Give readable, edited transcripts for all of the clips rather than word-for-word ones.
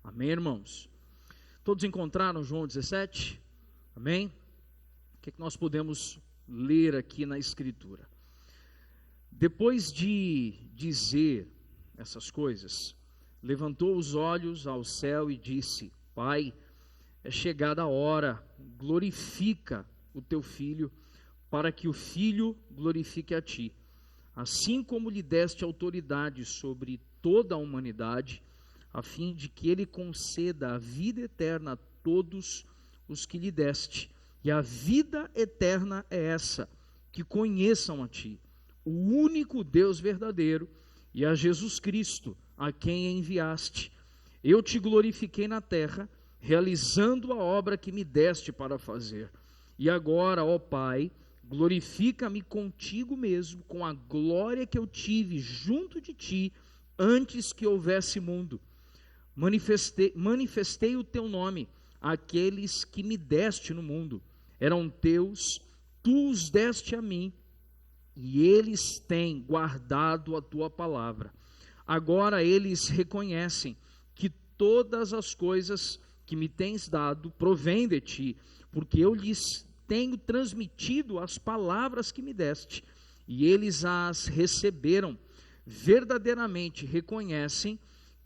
Amém, irmãos? Todos encontraram João 17? Amém? O que nós podemos ler aqui na Escritura? Depois de dizer essas coisas, levantou os olhos ao céu e disse: Pai, é chegada a hora, glorifica o teu Filho, para que o Filho glorifique a ti, assim como lhe deste autoridade sobre toda a humanidade, a fim de que ele conceda a vida eterna a todos os que lhe deste. E a vida eterna é essa, que conheçam a ti, o único Deus verdadeiro, e a Jesus Cristo, a quem enviaste. Eu te glorifiquei na terra, realizando a obra que me deste para fazer. E agora, ó Pai, glorifica-me contigo mesmo, com a glória que eu tive junto de ti, antes que houvesse mundo. Manifestei o teu nome àqueles que me deste no mundo. Eram teus, tu os deste a mim, e eles têm guardado a tua palavra. Agora eles reconhecem que todas as coisas que me tens dado provêm de ti, porque eu lhes tenho transmitido as palavras que me deste, e eles as receberam. Verdadeiramente reconhecem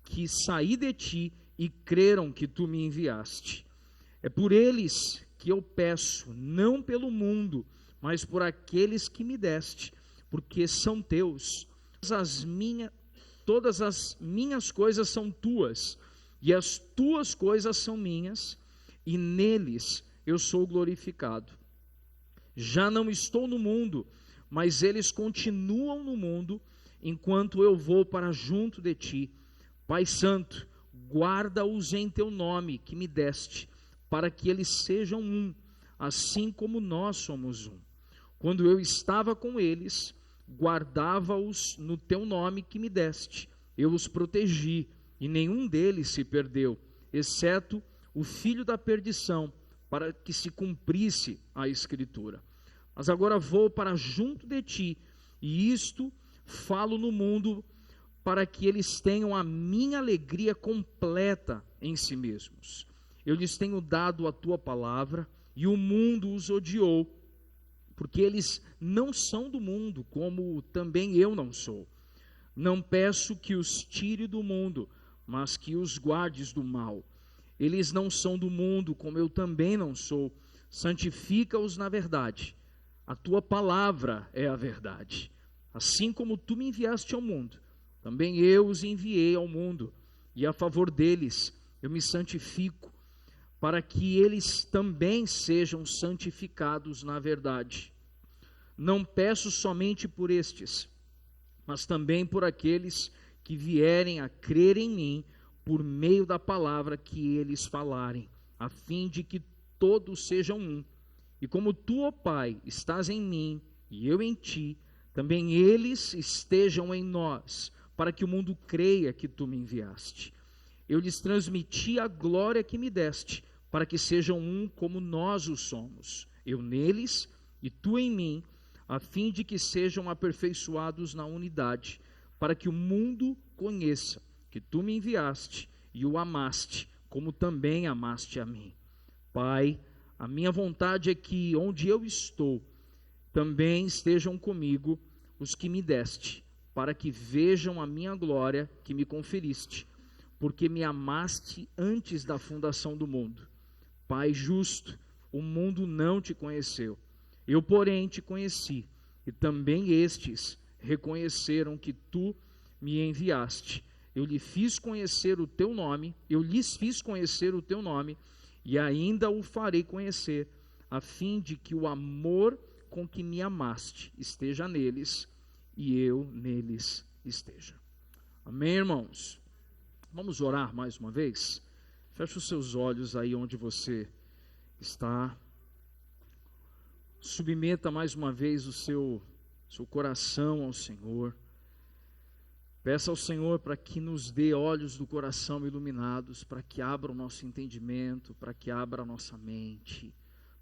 que saí de ti e creram que tu me enviaste. É por eles que eu peço, não pelo mundo, mas por aqueles que me deste, porque são teus. Todas as minhas coisas são tuas, e as tuas coisas são minhas, e neles eu sou glorificado. Já não estou no mundo, mas eles continuam no mundo, enquanto eu vou para junto de ti. Pai Santo, guarda-os em teu nome que me deste, para que eles sejam um, assim como nós somos um. Quando eu estava com eles, guardava-os no teu nome que me deste. Eu os protegi, e nenhum deles se perdeu, exceto o filho da perdição, para que se cumprisse a Escritura. Mas agora vou para junto de ti, e isto falo no mundo, para que eles tenham a minha alegria completa em si mesmos. Eu lhes tenho dado a tua palavra, e o mundo os odiou, porque eles não são do mundo, como também eu não sou. Não peço que os tire do mundo, mas que os guardes do mal. Eles não são do mundo, como eu também não sou. Santifica-os na verdade. A tua palavra é a verdade. Assim como tu me enviaste ao mundo, também eu os enviei ao mundo, e a favor deles eu me santifico, para que eles também sejam santificados na verdade. Não peço somente por estes, mas também por aqueles que vierem a crer em mim, por meio da palavra que eles falarem, a fim de que todos sejam um. E como tu, ó Pai, estás em mim, e eu em ti, também eles estejam em nós, para que o mundo creia que tu me enviaste. Eu lhes transmiti a glória que me deste, para que sejam um como nós o somos, eu neles e tu em mim, a fim de que sejam aperfeiçoados na unidade, para que o mundo conheça que tu me enviaste e o amaste, como também amaste a mim. Pai, a minha vontade é que onde eu estou, também estejam comigo os que me deste, para que vejam a minha glória que me conferiste, porque me amaste antes da fundação do mundo. Pai justo, o mundo não te conheceu, eu porém te conheci, e também estes reconheceram que tu me enviaste. Eu lhes fiz conhecer o teu nome, e ainda o farei conhecer, a fim de que o amor com que me amaste esteja neles, e eu neles esteja. Amém, irmãos? Vamos orar mais uma vez? Feche os seus olhos aí onde você está. Submeta mais uma vez o seu coração ao Senhor. Peça ao Senhor para que nos dê olhos do coração iluminados, para que abra o nosso entendimento, para que abra a nossa mente,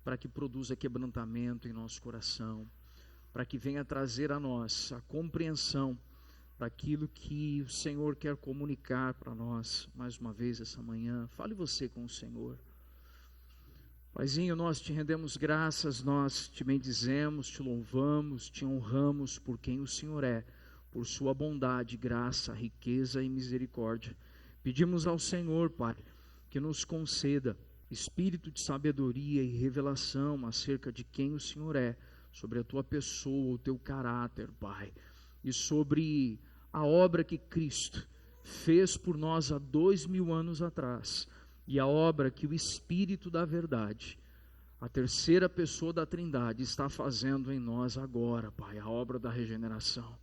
para que produza quebrantamento em nosso coração, para que venha trazer a nós a compreensão daquilo que o Senhor quer comunicar para nós mais uma vez essa manhã. Fale você com o Senhor. Paizinho, nós te rendemos graças, nós te bendizemos, te louvamos, te honramos por quem o Senhor é, por sua bondade, graça, riqueza e misericórdia. Pedimos ao Senhor, Pai, que nos conceda espírito de sabedoria e revelação acerca de quem o Senhor é, sobre a tua pessoa, o teu caráter, Pai, e sobre a obra que Cristo fez por nós há 2000 anos atrás, e a obra que o Espírito da verdade, a terceira pessoa da Trindade, está fazendo em nós agora, Pai, a obra da regeneração.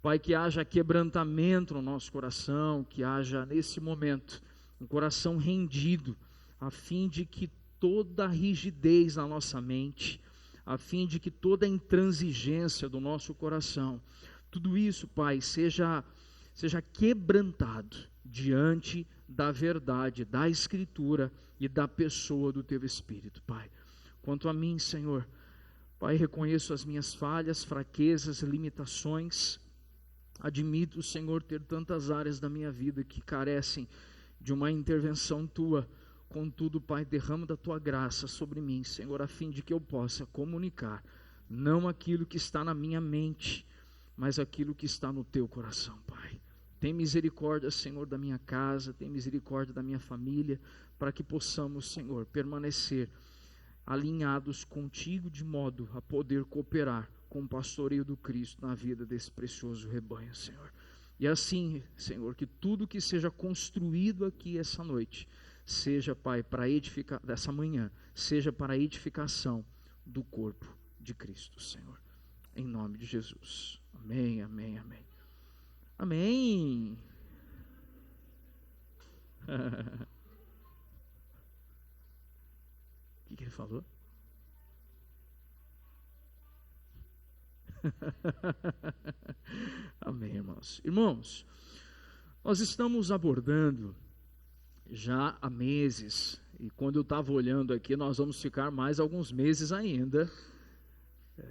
Pai, que haja quebrantamento no nosso coração, que haja nesse momento um coração rendido, a fim de que toda rigidez na nossa mente, a fim de que toda intransigência do nosso coração, tudo isso, Pai, seja quebrantado diante da verdade, da Escritura e da pessoa do Teu Espírito, Pai. Quanto a mim, Senhor, Pai, reconheço as minhas falhas, fraquezas, limitações. Admito, Senhor, ter tantas áreas da minha vida que carecem de uma intervenção Tua. Contudo, Pai, derrama da Tua graça sobre mim, Senhor, a fim de que eu possa comunicar, não aquilo que está na minha mente, mas aquilo que está no Teu coração, Pai. Tem misericórdia, Senhor, da minha casa, tem misericórdia da minha família, para que possamos, Senhor, permanecer alinhados contigo de modo a poder cooperar com o pastoreio do Cristo na vida desse precioso rebanho, Senhor. E assim, Senhor, que tudo que seja construído aqui essa noite, seja, Pai, para edificar, dessa manhã, seja para a edificação do corpo de Cristo, Senhor. Em nome de Jesus. Amém, amém, amém. Amém. O que ele falou? Amém, irmãos. Irmãos, nós estamos abordando já há meses, e quando eu estava olhando aqui, nós vamos ficar mais alguns meses ainda,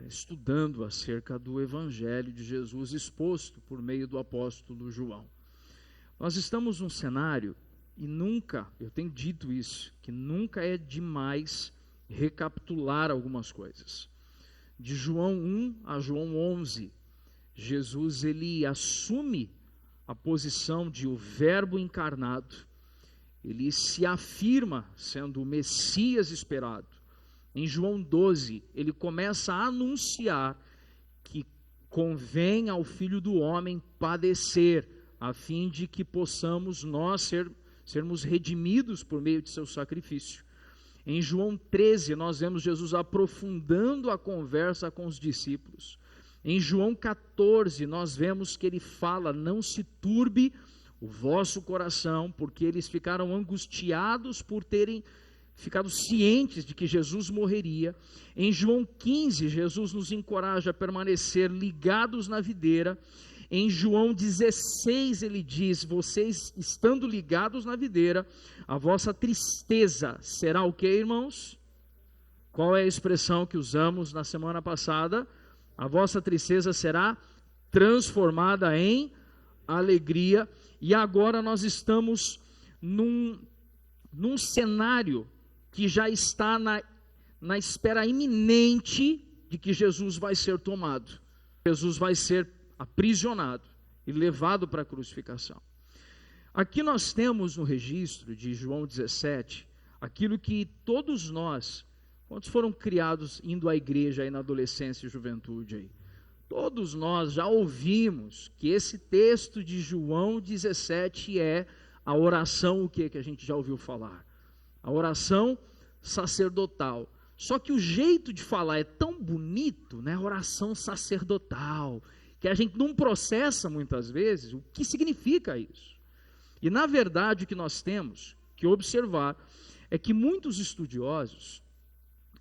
estudando acerca do Evangelho de Jesus exposto por meio do apóstolo João. Nós estamos num cenário, e nunca, eu tenho dito isso, que nunca é demais recapitular algumas coisas. De João 1 a João 11, Jesus ele assume a posição de o Verbo encarnado, ele se afirma sendo o Messias esperado. Em João 12, ele começa a anunciar que convém ao Filho do Homem padecer, a fim de que possamos nós sermos redimidos por meio de seu sacrifício. Em João 13, nós vemos Jesus aprofundando a conversa com os discípulos. Em João 14, nós vemos que ele fala: não se turbe o vosso coração, porque eles ficaram angustiados por terem ficado cientes de que Jesus morreria. Em João 15, Jesus nos encoraja a permanecer ligados na videira. Em João 16 ele diz: vocês estando ligados na videira, a vossa tristeza será o que, irmãos? Qual é a expressão que usamos na semana passada? A vossa tristeza será transformada em alegria. E agora nós estamos num cenário que já está na espera iminente de que Jesus vai ser tomado. Jesus vai ser aprisionado e levado para a crucificação. Aqui nós temos no registro de João 17, aquilo que todos nós, quantos foram criados indo à igreja aí na adolescência e juventude aí, todos nós já ouvimos que esse texto de João 17 é a oração, o que a gente já ouviu falar? A oração sacerdotal. Só que o jeito de falar é tão bonito, né? Oração sacerdotal, que a gente não processa muitas vezes o que significa isso. E na verdade o que nós temos que observar é que muitos estudiosos,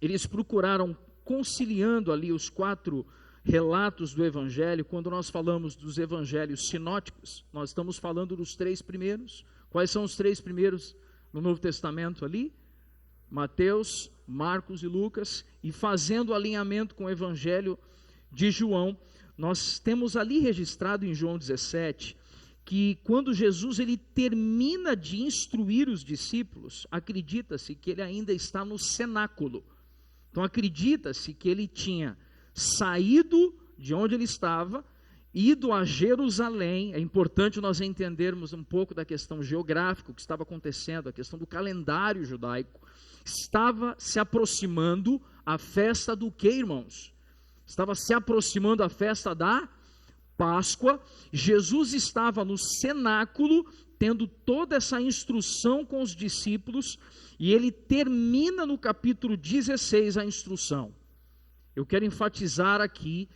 eles procuraram, conciliando ali os 4 relatos do Evangelho. Quando nós falamos dos Evangelhos sinóticos, nós estamos falando dos 3 primeiros. Quais são os 3 primeiros no Novo Testamento ali? Mateus, Marcos e Lucas. E fazendo alinhamento com o Evangelho de João, nós temos ali registrado em João 17, que quando Jesus ele termina de instruir os discípulos, acredita-se que ele ainda está no cenáculo. Então acredita-se que ele tinha saído de onde ele estava, ido a Jerusalém. É importante nós entendermos um pouco da questão geográfica, o que estava acontecendo, a questão do calendário judaico. Estava se aproximando a festa do quê, irmãos? Estava se aproximando a festa da Páscoa. Jesus estava no cenáculo, tendo toda essa instrução com os discípulos, e ele termina no capítulo 16 a instrução. Eu quero enfatizar aqui,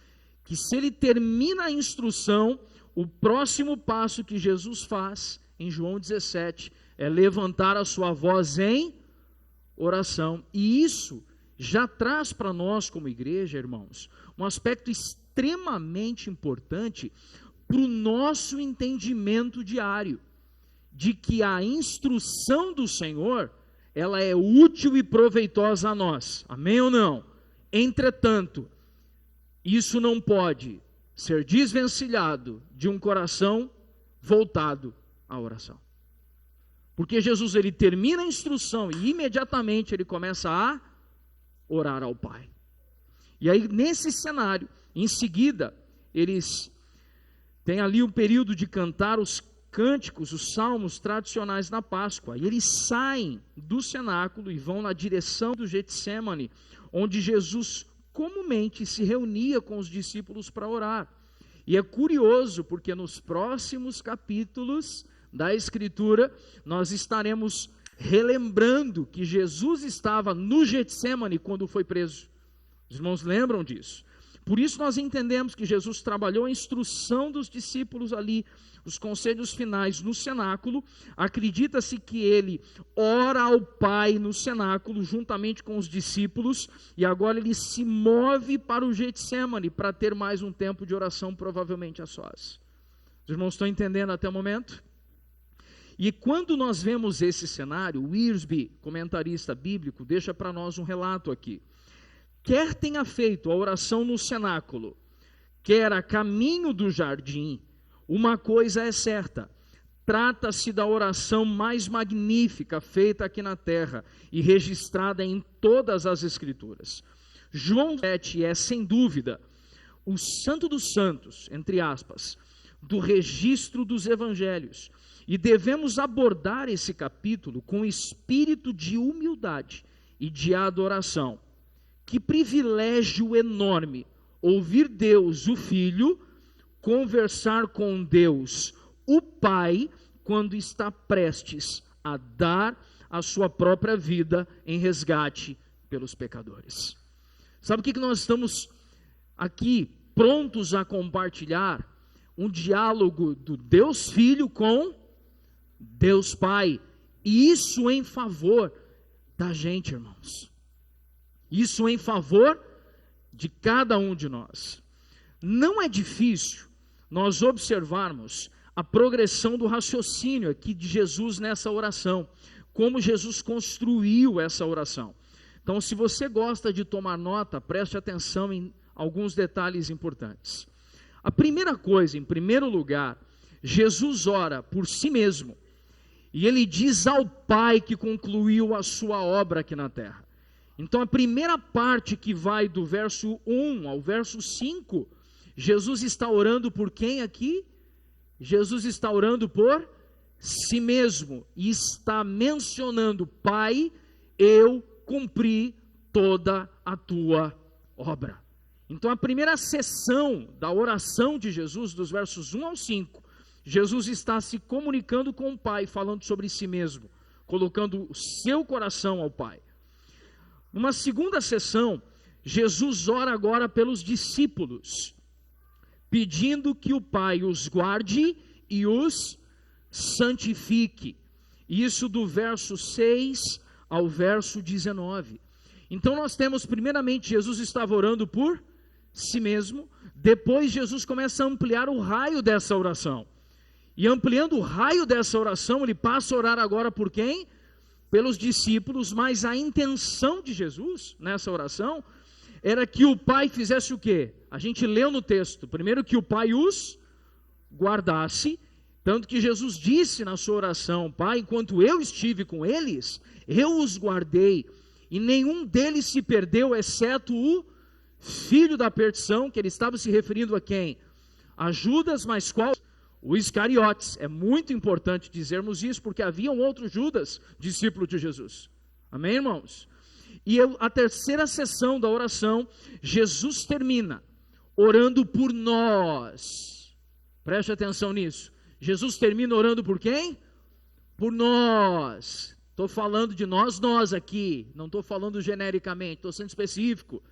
que se ele termina a instrução, o próximo passo que Jesus faz, em João 17, é levantar a sua voz em oração. E isso já traz para nós como igreja, irmãos, um aspecto extremamente importante para o nosso entendimento diário, de que a instrução do Senhor, ela é útil e proveitosa a nós, amém ou não? Entretanto, isso não pode ser desvencilhado de um coração voltado à oração. Porque Jesus ele termina a instrução e imediatamente ele começa a orar ao Pai. E aí nesse cenário, em seguida, eles têm ali um período de cantar os cânticos, os salmos tradicionais na Páscoa. E eles saem do cenáculo e vão na direção do Getsêmani, onde Jesus comumente se reunia com os discípulos para orar. E é curioso, porque nos próximos capítulos da Escritura, nós estaremos relembrando que Jesus estava no Getsêmani quando foi preso. Os irmãos lembram disso? Por isso nós entendemos que Jesus trabalhou a instrução dos discípulos ali, os conselhos finais no cenáculo. Acredita-se que ele ora ao Pai no cenáculo, juntamente com os discípulos, e agora ele se move para o Getsêmani, para ter mais um tempo de oração, provavelmente a sós. Os irmãos estão entendendo até o momento? E quando nós vemos esse cenário, o Wiersbe, comentarista bíblico, deixa para nós um relato aqui. Quer tenha feito a oração no cenáculo, quer a caminho do jardim, uma coisa é certa: trata-se da oração mais magnífica feita aqui na terra e registrada em todas as Escrituras. João 7 é, sem dúvida, o santo dos santos, entre aspas, do registro dos evangelhos. E devemos abordar esse capítulo com espírito de humildade e de adoração. Que privilégio enorme ouvir Deus, o Filho, conversar com Deus, o Pai, quando está prestes a dar a sua própria vida em resgate pelos pecadores. Sabe o que nós estamos aqui prontos a compartilhar? Um diálogo do Deus Filho com Deus Pai. E isso em favor da gente, irmãos. Isso em favor de cada um de nós. Não é difícil nós observarmos a progressão do raciocínio aqui de Jesus nessa oração, como Jesus construiu essa oração. Então, se você gosta de tomar nota, preste atenção em alguns detalhes importantes. A primeira coisa, em primeiro lugar, Jesus ora por si mesmo, e ele diz ao Pai que concluiu a sua obra aqui na terra. Então a primeira parte, que vai do verso 1 ao verso 5, Jesus está orando por quem aqui? Jesus está orando por si mesmo, e está mencionando: Pai, eu cumpri toda a tua obra. Então a primeira sessão da oração de Jesus, dos versos 1 ao 5, Jesus está se comunicando com o Pai, falando sobre si mesmo, colocando o seu coração ao Pai. Numa segunda sessão, Jesus ora agora pelos discípulos, pedindo que o Pai os guarde e os santifique. Isso do verso 6 ao verso 19. Então nós temos, primeiramente, Jesus estava orando por si mesmo. Depois Jesus começa a ampliar o raio dessa oração. E ampliando o raio dessa oração, ele passa a orar agora por quem? Pelos discípulos. Mas a intenção de Jesus nessa oração era que o Pai fizesse o quê? A gente leu no texto, primeiro que o Pai os guardasse, tanto que Jesus disse na sua oração: Pai, enquanto eu estive com eles, eu os guardei, e nenhum deles se perdeu, exceto o filho da perdição, que ele estava se referindo a quem? A Judas, mas qual? O Iscariotes. É muito importante dizermos isso, porque havia um outro Judas, discípulo de Jesus. Amém, irmãos? E a terceira sessão da oração, Jesus termina orando por nós. Preste atenção nisso. Jesus termina orando por quem? Por nós. Estou falando de nós aqui. Não estou falando genericamente, estou sendo específico.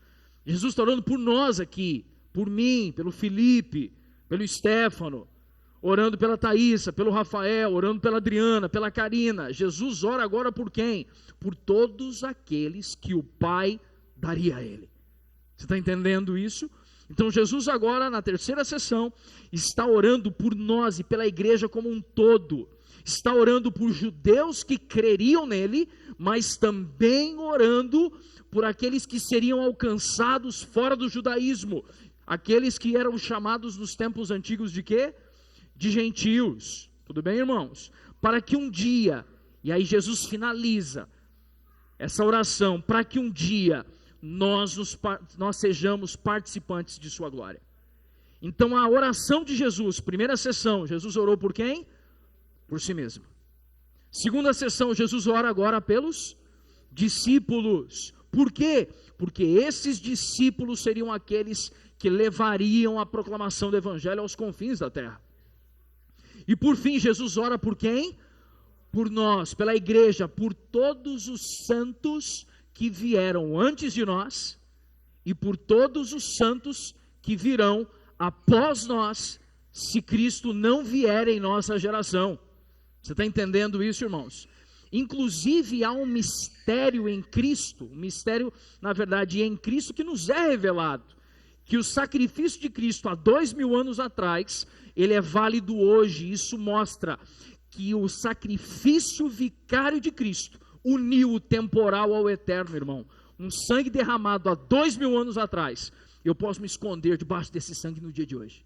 Jesus está orando por nós aqui. Por mim, pelo Felipe, pelo Stefano. Orando pela Thaísa, pelo Rafael, orando pela Adriana, pela Karina. Jesus ora agora por quem? Por todos aqueles que o Pai daria a ele. Você está entendendo isso? Então Jesus agora, na terceira sessão, está orando por nós e pela igreja como um todo. Está orando por judeus que creriam nele, mas também orando por aqueles que seriam alcançados fora do judaísmo. Aqueles que eram chamados nos tempos antigos de quê? De gentios. Tudo bem, irmãos? Para que um dia, e aí Jesus finaliza essa oração, para que um dia nós sejamos participantes de sua glória. Então a oração de Jesus, primeira sessão, Jesus orou por quem? Por si mesmo. Segunda sessão, Jesus ora agora pelos discípulos. Por quê? Porque esses discípulos seriam aqueles que levariam a proclamação do evangelho aos confins da terra. E por fim, Jesus ora por quem? Por nós, pela igreja, por todos os santos que vieram antes de nós e por todos os santos que virão após nós, se Cristo não vier em nossa geração. Você está entendendo isso, irmãos? Inclusive há um mistério em Cristo, um mistério, na verdade, em Cristo que nos é revelado, que o sacrifício de Cristo há 2000 anos atrás, ele é válido hoje. Isso mostra que o sacrifício vicário de Cristo uniu o temporal ao eterno, irmão. Um sangue derramado há 2000 anos atrás, eu posso me esconder debaixo desse sangue no dia de hoje.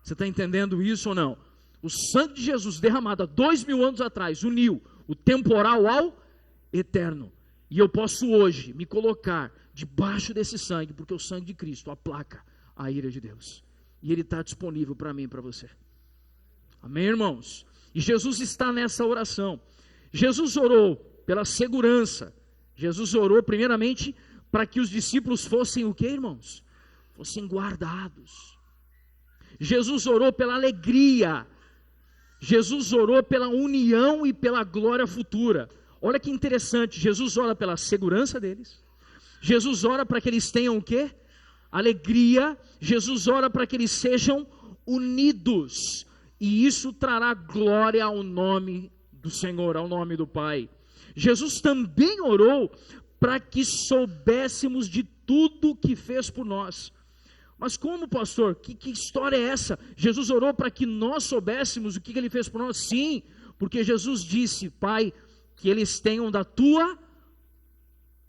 Você está entendendo isso ou não? O sangue de Jesus derramado há 2000 anos atrás uniu o temporal ao eterno. E eu posso hoje me colocar debaixo desse sangue, porque o sangue de Cristo aplaca a ira de Deus. E ele está disponível para mim e para você. Amém, irmãos? E Jesus está nessa oração. Jesus orou pela segurança. Jesus orou primeiramente para que os discípulos fossem o que, irmãos? Fossem guardados. Jesus orou pela alegria. Jesus orou pela união e pela glória futura. Olha que interessante, Jesus ora pela segurança deles. Jesus ora para que eles tenham o quê? Alegria. Jesus ora para que eles sejam unidos. E isso trará glória ao nome do Senhor, ao nome do Pai. Jesus também orou para que soubéssemos de tudo que fez por nós. Mas como, pastor? Que história é essa? Jesus orou para que nós soubéssemos o que ele fez por nós? Sim, porque Jesus disse: Pai, que eles tenham da tua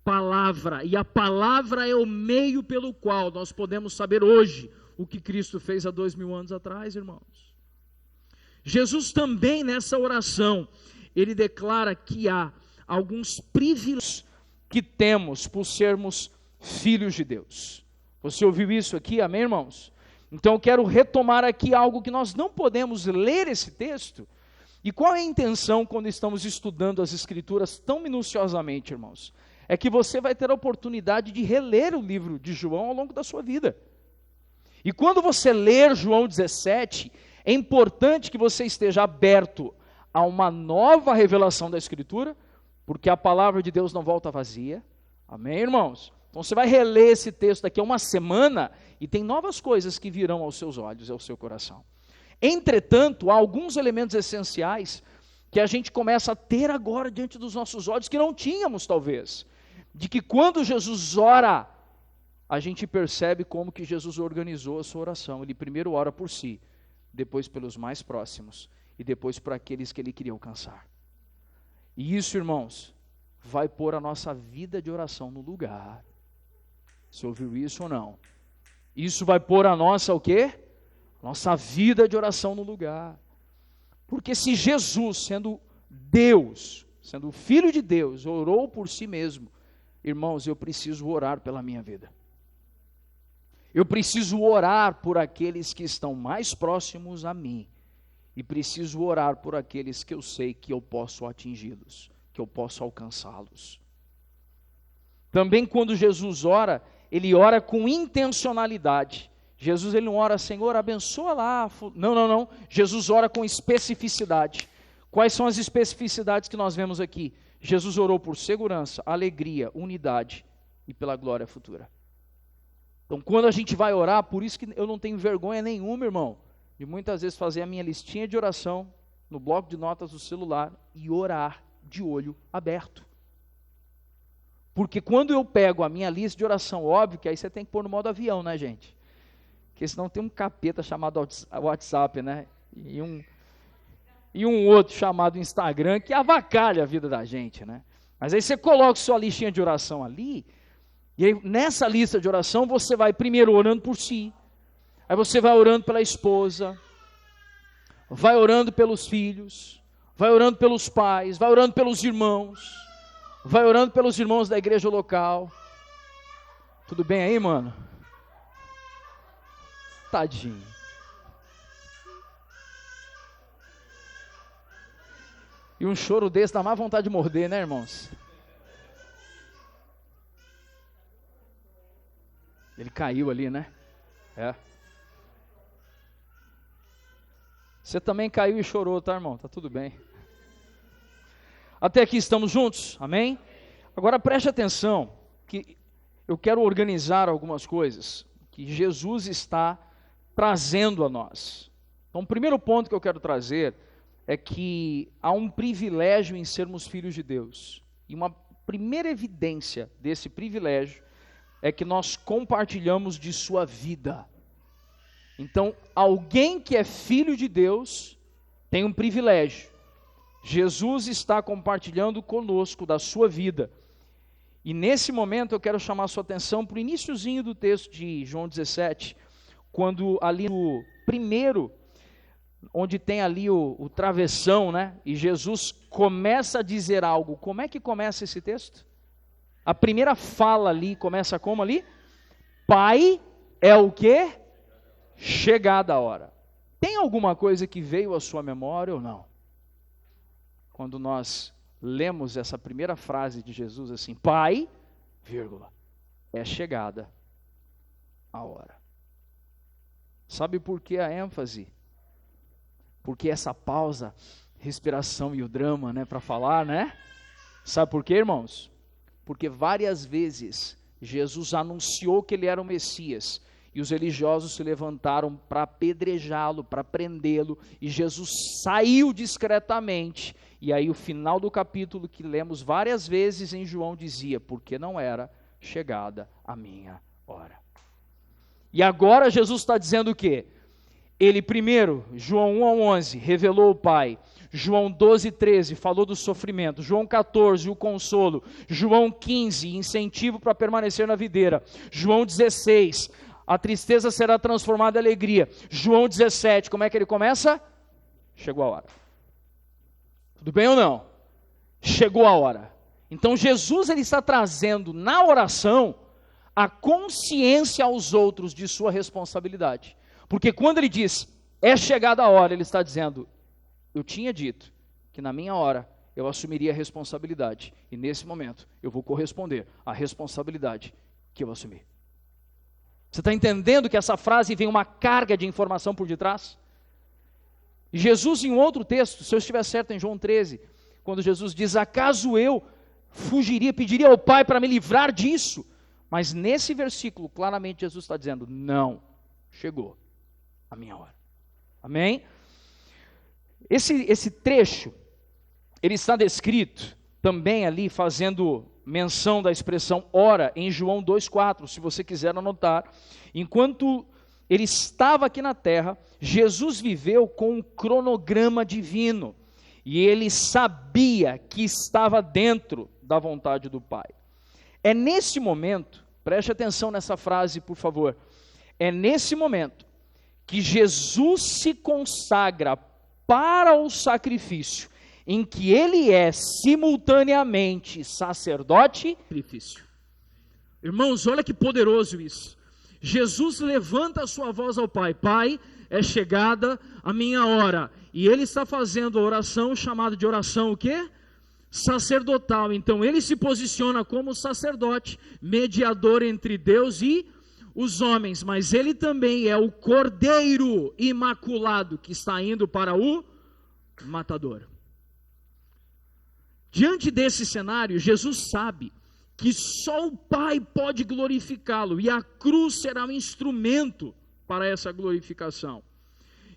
palavra. E a palavra é o meio pelo qual nós podemos saber hoje o que Cristo fez há 2000 anos atrás, irmãos. Jesus também nessa oração, ele declara que há alguns privilégios que temos por sermos filhos de Deus. Você ouviu isso aqui, amém, irmãos? Então eu quero retomar aqui algo que nós não podemos ler esse texto. E qual é a intenção quando estamos estudando as Escrituras tão minuciosamente, irmãos? É que você vai ter a oportunidade de reler o livro de João ao longo da sua vida. E quando você ler João 17, é importante que você esteja aberto a uma nova revelação da Escritura, porque a palavra de Deus não volta vazia. Amém, irmãos? Então você vai reler esse texto daqui a uma semana e tem novas coisas que virão aos seus olhos e ao seu coração. Entretanto, há alguns elementos essenciais que a gente começa a ter agora diante dos nossos olhos, que não tínhamos talvez. De que quando Jesus ora, a gente percebe como que Jesus organizou a sua oração. Ele primeiro ora por si, depois pelos mais próximos e depois por aqueles que ele queria alcançar. E isso, irmãos, vai pôr a nossa vida de oração no lugar. Você ouviu isso ou não? Isso vai pôr a nossa o quê? Nossa vida de oração no lugar. Porque se Jesus, sendo Deus, sendo o Filho de Deus, orou por si mesmo, irmãos, eu preciso orar pela minha vida. Eu preciso orar por aqueles que estão mais próximos a mim. E preciso orar por aqueles que eu sei que eu posso atingi-los, que eu posso alcançá-los. Também quando Jesus ora, ele ora com intencionalidade. Jesus ele não ora, Senhor, abençoa lá. Não. Jesus ora com especificidade. Quais são as especificidades que nós vemos aqui? Jesus orou por segurança, alegria, unidade e pela glória futura. Então, quando a gente vai orar, por isso que eu não tenho vergonha nenhuma, irmão, de muitas vezes fazer a minha listinha de oração no bloco de notas do celular e orar de olho aberto. Porque quando eu pego a minha lista de oração, óbvio que aí você tem que pôr no modo avião, né, gente? Porque senão tem um capeta chamado WhatsApp, né? E um outro chamado Instagram que avacalha a vida da gente, né? Mas aí você coloca sua listinha de oração ali, e aí nessa lista de oração você vai primeiro orando por si, aí você vai orando pela esposa, vai orando pelos filhos, vai orando pelos pais, vai orando pelos irmãos, vai orando pelos irmãos da igreja local. Tudo bem aí, mano? Tadinho. E um choro desse dá mais vontade de morder, né, irmãos? Ele caiu ali, né? É. Você também caiu e chorou, tá, irmão? Tá tudo bem. Até aqui estamos juntos? Amém? Agora preste atenção, que eu quero organizar algumas coisas que Jesus está trazendo a nós. Então, o primeiro ponto que eu quero trazer é que há um privilégio em sermos filhos de Deus. E uma primeira evidência desse privilégio é que nós compartilhamos de sua vida. Então, alguém que é filho de Deus tem um privilégio. Jesus está compartilhando conosco da sua vida. E nesse momento eu quero chamar a sua atenção para o iniciozinho do texto de João 17, quando ali no primeiro, onde tem ali o travessão, né? E Jesus começa a dizer algo. Como é que começa esse texto? A primeira fala ali começa como ali? Pai, é o quê? Chegada a hora. Tem alguma coisa que veio à sua memória ou não? Quando nós lemos essa primeira frase de Jesus assim, Pai, vírgula, é chegada a hora. Sabe por que a ênfase? Porque essa pausa, respiração e o drama, né, para falar, né? Sabe por quê, irmãos? Porque várias vezes Jesus anunciou que ele era o Messias, e os religiosos se levantaram para apedrejá-lo, para prendê-lo, e Jesus saiu discretamente, e aí o final do capítulo que lemos várias vezes em João dizia, porque não era chegada a minha hora. E agora Jesus está dizendo o quê? Ele primeiro, João 1 ao 11, revelou o Pai. João 12, 13, falou do sofrimento. João 14, o consolo. João 15, incentivo para permanecer na videira. João 16, a tristeza será transformada em alegria. João 17, como é que ele começa? Chegou a hora. Tudo bem ou não? Chegou a hora. Então Jesus ele está trazendo na oração a consciência aos outros de sua responsabilidade. Porque quando ele diz, é chegada a hora, ele está dizendo, eu tinha dito que na minha hora eu assumiria a responsabilidade. E nesse momento eu vou corresponder à responsabilidade que eu assumi. Você está entendendo que essa frase vem uma carga de informação por detrás? E Jesus em um outro texto, se eu estiver certo em João 13, quando Jesus diz, acaso eu fugiria, pediria ao Pai para me livrar disso? Mas nesse versículo, claramente Jesus está dizendo, não, chegou a minha hora. Amém? Esse trecho, ele está descrito também ali, fazendo menção da expressão hora, em João 2,4, se você quiser anotar. Enquanto ele estava aqui na terra, Jesus viveu com um cronograma divino, e ele sabia que estava dentro da vontade do Pai. É nesse momento Preste atenção nessa frase, por favor. É nesse momento que Jesus se consagra para o sacrifício, em que ele é simultaneamente sacerdote e sacrifício. Irmãos, olha que poderoso isso. Jesus levanta a sua voz ao Pai: Pai, é chegada a minha hora. E ele está fazendo a oração chamada de oração o quê? Sacerdotal. Então ele se posiciona como sacerdote, mediador entre Deus e os homens, mas ele também é o Cordeiro imaculado que está indo para o matador. Diante desse cenário, Jesus sabe que só o Pai pode glorificá-lo, e a cruz será um instrumento para essa glorificação.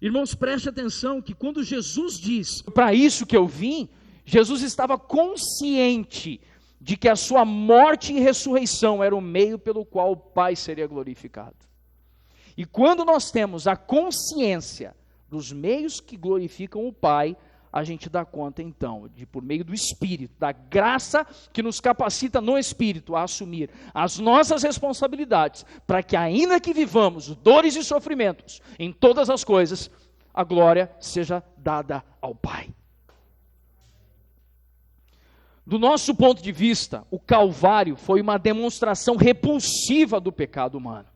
Irmãos, preste atenção que quando Jesus diz: para isso que eu vim, Jesus estava consciente de que a sua morte e ressurreição era o meio pelo qual o Pai seria glorificado. E quando nós temos a consciência dos meios que glorificam o Pai, a gente dá conta então, de por meio do Espírito, da graça que nos capacita no Espírito a assumir as nossas responsabilidades, para que ainda que vivamos dores e sofrimentos em todas as coisas, a glória seja dada ao Pai. Do nosso ponto de vista, o Calvário foi uma demonstração repulsiva do pecado humano.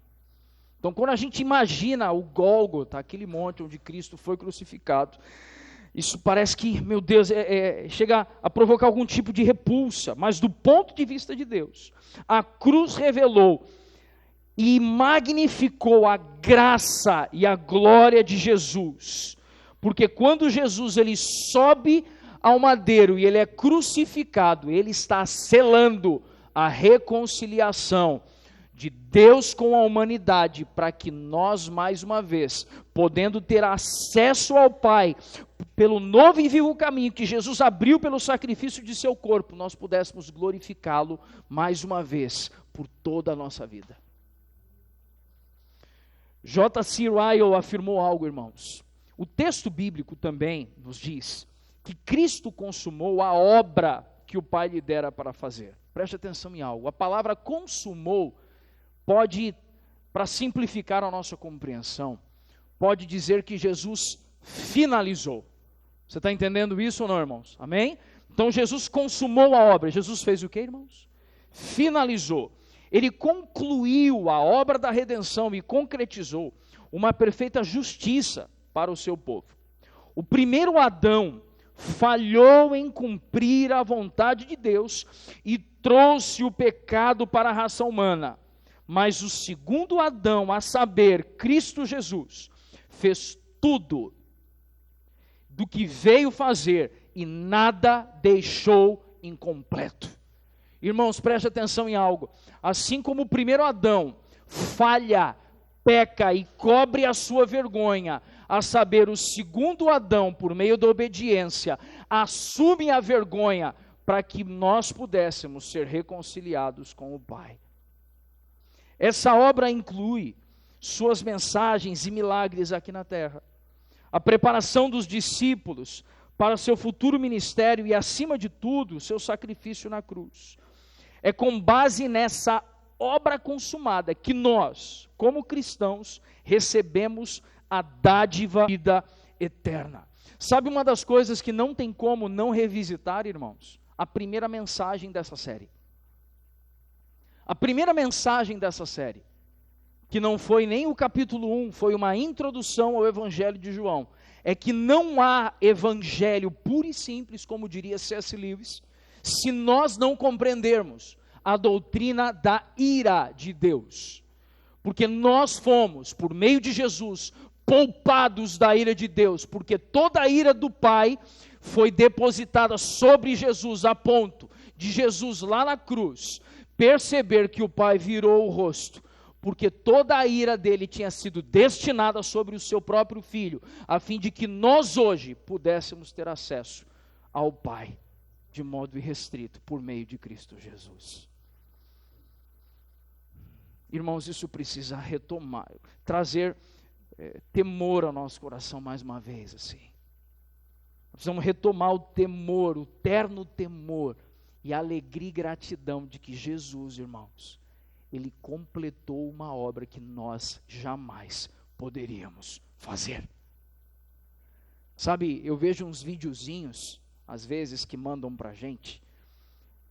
Então, quando a gente imagina o Gólgota, aquele monte onde Cristo foi crucificado, isso parece que, meu Deus, chega a provocar algum tipo de repulsa. Mas do ponto de vista de Deus, a cruz revelou e magnificou a graça e a glória de Jesus. Porque quando Jesus ele sobe ao madeiro e ele é crucificado, ele está selando a reconciliação de Deus com a humanidade, para que nós, mais uma vez, podendo ter acesso ao Pai, pelo novo e vivo caminho que Jesus abriu pelo sacrifício de seu corpo, nós pudéssemos glorificá-lo mais uma vez, por toda a nossa vida. J.C. Ryle afirmou algo, irmãos. O texto bíblico também nos diz que Cristo consumou a obra que o Pai lhe dera para fazer. Preste atenção em algo. A palavra consumou pode, para simplificar a nossa compreensão, pode dizer que Jesus finalizou. Você está entendendo isso ou não, irmãos? Amém? Então Jesus consumou a obra. Jesus fez o que, irmãos? Finalizou. Ele concluiu a obra da redenção e concretizou uma perfeita justiça para o seu povo. O primeiro Adão falhou em cumprir a vontade de Deus e trouxe o pecado para a raça humana. Mas o segundo Adão, a saber, Cristo Jesus, fez tudo do que veio fazer e nada deixou incompleto. Irmãos, preste atenção em algo. Assim como o primeiro Adão falha, peca e cobre a sua vergonha, a saber, o segundo Adão, por meio da obediência, assume a vergonha para que nós pudéssemos ser reconciliados com o Pai. Essa obra inclui suas mensagens e milagres aqui na terra, a preparação dos discípulos para seu futuro ministério e, acima de tudo, seu sacrifício na cruz. É com base nessa obra consumada que nós, como cristãos, recebemos a dádiva da vida eterna. Sabe uma das coisas que não tem como não revisitar, irmãos? A primeira mensagem dessa série. A primeira mensagem dessa série, que não foi nem o capítulo 1, foi uma introdução ao Evangelho de João, é que não há evangelho puro e simples, como diria C.S. Lewis, se nós não compreendermos a doutrina da ira de Deus. Porque nós fomos, por meio de Jesus, poupados da ira de Deus, porque toda a ira do Pai foi depositada sobre Jesus, a ponto de Jesus lá na cruz perceber que o Pai virou o rosto, porque toda a ira dele tinha sido destinada sobre o seu próprio Filho, a fim de que nós hoje pudéssemos ter acesso ao Pai, de modo irrestrito, por meio de Cristo Jesus. Irmãos, isso precisa retomar, trazer temor ao nosso coração mais uma vez, assim. Precisamos retomar o temor, o terno temor, e a alegria e gratidão de que Jesus, irmãos, Ele completou uma obra que nós jamais poderíamos fazer. Sabe, eu vejo uns videozinhos, às vezes, que mandam para a gente,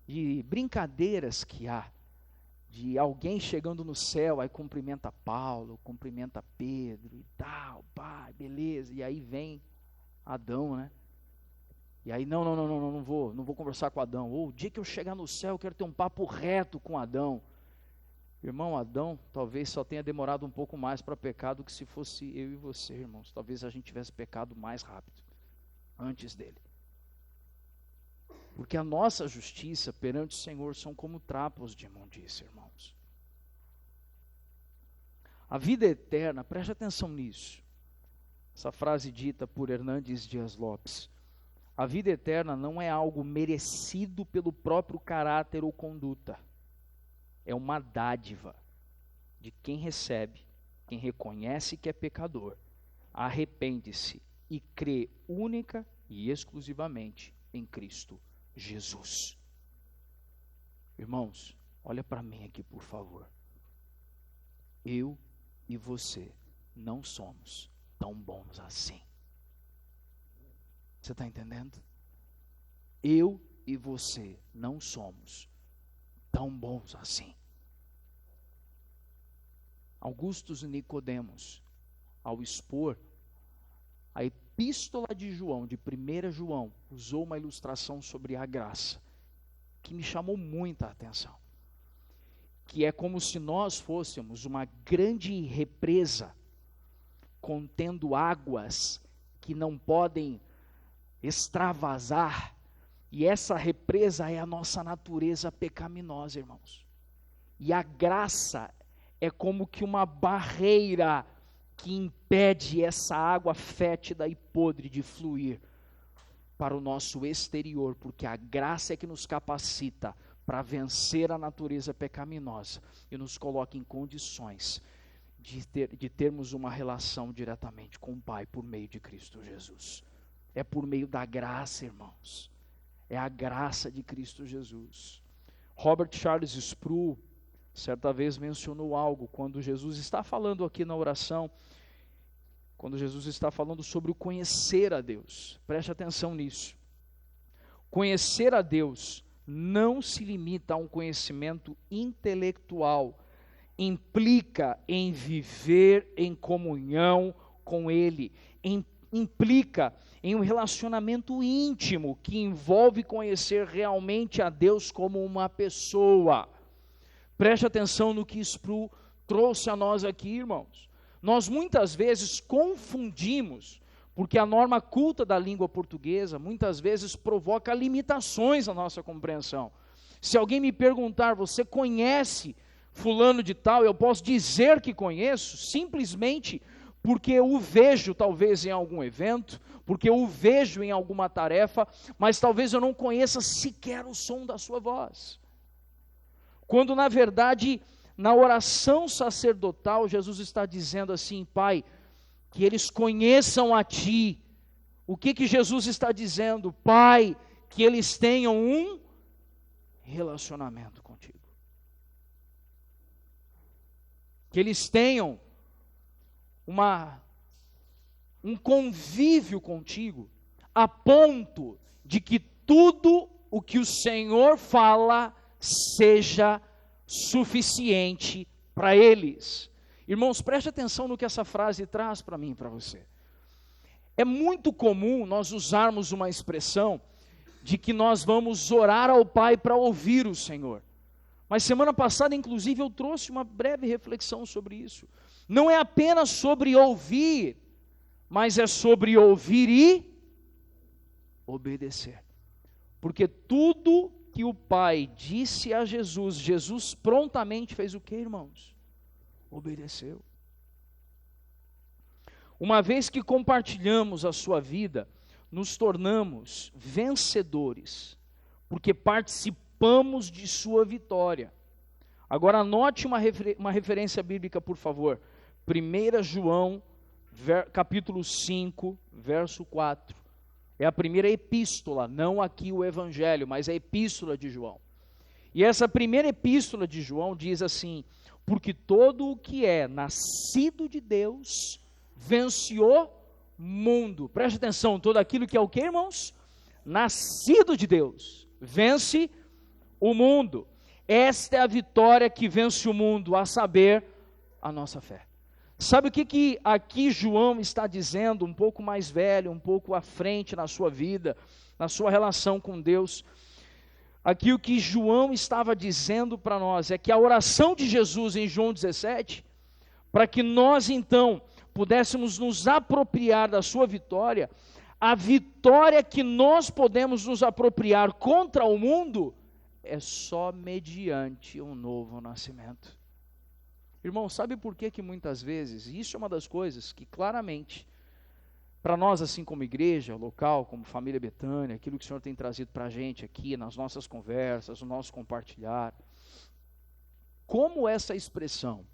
de brincadeiras que há, de alguém chegando no céu, aí cumprimenta Paulo, cumprimenta Pedro e tal, pá, beleza, e aí vem Adão, né? E aí, não vou conversar com Adão. Ou o dia que eu chegar no céu, eu quero ter um papo reto com Adão. Irmão, Adão talvez só tenha demorado um pouco mais para pecar do que se fosse eu e você, irmãos. Talvez a gente tivesse pecado mais rápido, antes dele. Porque a nossa justiça perante o Senhor são como trapos de imundícia, irmãos. A vida eterna, preste atenção nisso. Essa frase dita por Hernandes Dias Lopes. A vida eterna não é algo merecido pelo próprio caráter ou conduta. É uma dádiva de quem recebe, quem reconhece que é pecador, arrepende-se e crê única e exclusivamente em Cristo Jesus. Irmãos, olha para mim aqui, por favor. Eu e você não somos tão bons assim. Você está entendendo? Eu e você não somos tão bons assim. Augustus Nicodemos, ao expor a epístola de João, de 1 João, usou uma ilustração sobre a graça, que me chamou muita atenção. Que é como se nós fôssemos uma grande represa, contendo águas que não podem extravasar, e essa represa é a nossa natureza pecaminosa, irmãos. E a graça é como que uma barreira que impede essa água fétida e podre de fluir para o nosso exterior, porque a graça é que nos capacita para vencer a natureza pecaminosa e nos coloca em condições de termos uma relação diretamente com o Pai por meio de Cristo Jesus. É por meio da graça, irmãos. É a graça de Cristo Jesus. Robert Charles Sproul, certa vez mencionou algo, quando Jesus está falando aqui na oração, quando Jesus está falando sobre o conhecer a Deus. Preste atenção nisso. Conhecer a Deus não se limita a um conhecimento intelectual, implica em viver em comunhão com Ele, implica em um relacionamento íntimo que envolve conhecer realmente a Deus como uma pessoa. Preste atenção no que Sproul trouxe a nós aqui, irmãos. Nós muitas vezes confundimos, porque a norma culta da língua portuguesa muitas vezes provoca limitações na nossa compreensão. Se alguém me perguntar, você conhece fulano de tal, eu posso dizer que conheço, simplesmente porque eu o vejo talvez em algum evento, porque eu o vejo em alguma tarefa, mas talvez eu não conheça sequer o som da sua voz. Quando na verdade, na oração sacerdotal, Jesus está dizendo assim, Pai, que eles conheçam a Ti. O que Jesus está dizendo? Pai, que eles tenham um relacionamento contigo. Que eles tenham um convívio contigo, a ponto de que tudo o que o Senhor fala seja suficiente para eles. Irmãos, preste atenção no que essa frase traz para mim e para você. É muito comum nós usarmos uma expressão de que nós vamos orar ao Pai para ouvir o Senhor. Mas semana passada, inclusive, eu trouxe uma breve reflexão sobre isso. Não é apenas sobre ouvir, mas é sobre ouvir e obedecer. Porque tudo que o Pai disse a Jesus, Jesus prontamente fez o que, irmãos? Obedeceu. Uma vez que compartilhamos a sua vida, nos tornamos vencedores, porque participamos de sua vitória. Agora anote uma referência bíblica, por favor. 1 João, capítulo 5, verso 4. É a primeira epístola, não aqui o evangelho, mas a epístola de João. E essa primeira epístola de João diz assim: porque todo o que é nascido de Deus vence o mundo. Preste atenção, todo aquilo que é o que, irmãos? Nascido de Deus vence o mundo. Esta é a vitória que vence o mundo, a saber, a nossa fé. Sabe o que aqui João está dizendo, um pouco mais velho, um pouco à frente na sua vida, na sua relação com Deus? Aqui o que João estava dizendo para nós é que a oração de Jesus em João 17, para que nós então pudéssemos nos apropriar da sua vitória, a vitória que nós podemos nos apropriar contra o mundo é só mediante um novo nascimento. Irmão, sabe por que muitas vezes, e isso é uma das coisas que claramente, para nós assim como igreja local, como família Betânia, aquilo que o Senhor tem trazido para a gente aqui, nas nossas conversas, no nosso compartilhar, como essa expressão,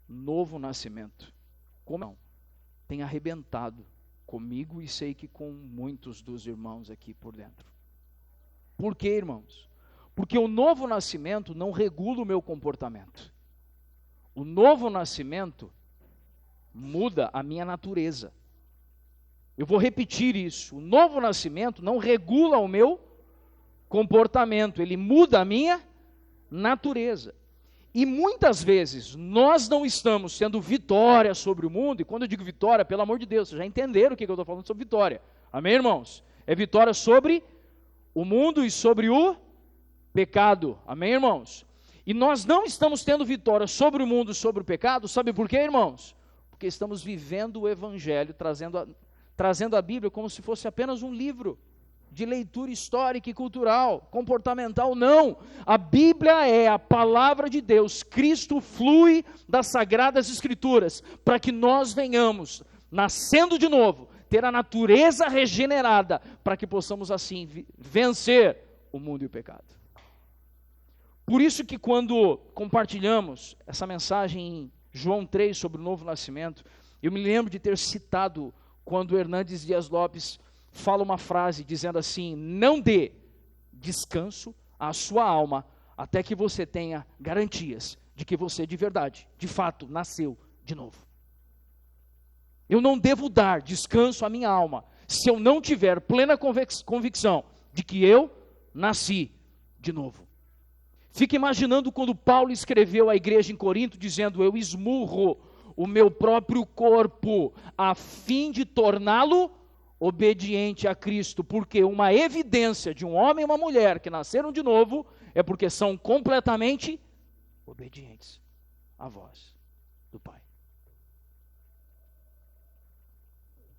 novo nascimento, como não, tem arrebentado comigo e sei que com muitos dos irmãos aqui por dentro. Por quê, irmãos? Porque o novo nascimento não regula o meu comportamento. O novo nascimento muda a minha natureza. Eu vou repetir isso. O novo nascimento não regula o meu comportamento, ele muda a minha natureza. E muitas vezes nós não estamos tendo vitória sobre o mundo, e quando eu digo vitória, pelo amor de Deus, vocês já entenderam o que eu estou falando sobre vitória. Amém, irmãos? É vitória sobre o mundo e sobre o pecado. Amém, irmãos? E nós não estamos tendo vitória sobre o mundo e sobre o pecado, sabe por quê, irmãos? Porque estamos vivendo o Evangelho, trazendo a Bíblia como se fosse apenas um livro de leitura histórica e cultural, comportamental. Não, a Bíblia é a palavra de Deus. Cristo flui das Sagradas Escrituras, para que nós venhamos, nascendo de novo, ter a natureza regenerada, para que possamos assim vencer o mundo e o pecado. Por isso que quando compartilhamos essa mensagem em João 3 sobre o novo nascimento, eu me lembro de ter citado quando Hernandes Dias Lopes fala uma frase dizendo assim: não dê descanso à sua alma até que você tenha garantias de que você de verdade, de fato, nasceu de novo. Eu não devo dar descanso à minha alma se eu não tiver plena convicção de que eu nasci de novo. Fica imaginando quando Paulo escreveu à igreja em Corinto dizendo: eu esmurro o meu próprio corpo a fim de torná-lo obediente a Cristo, porque uma evidência de um homem e uma mulher que nasceram de novo é porque são completamente obedientes à voz do Pai.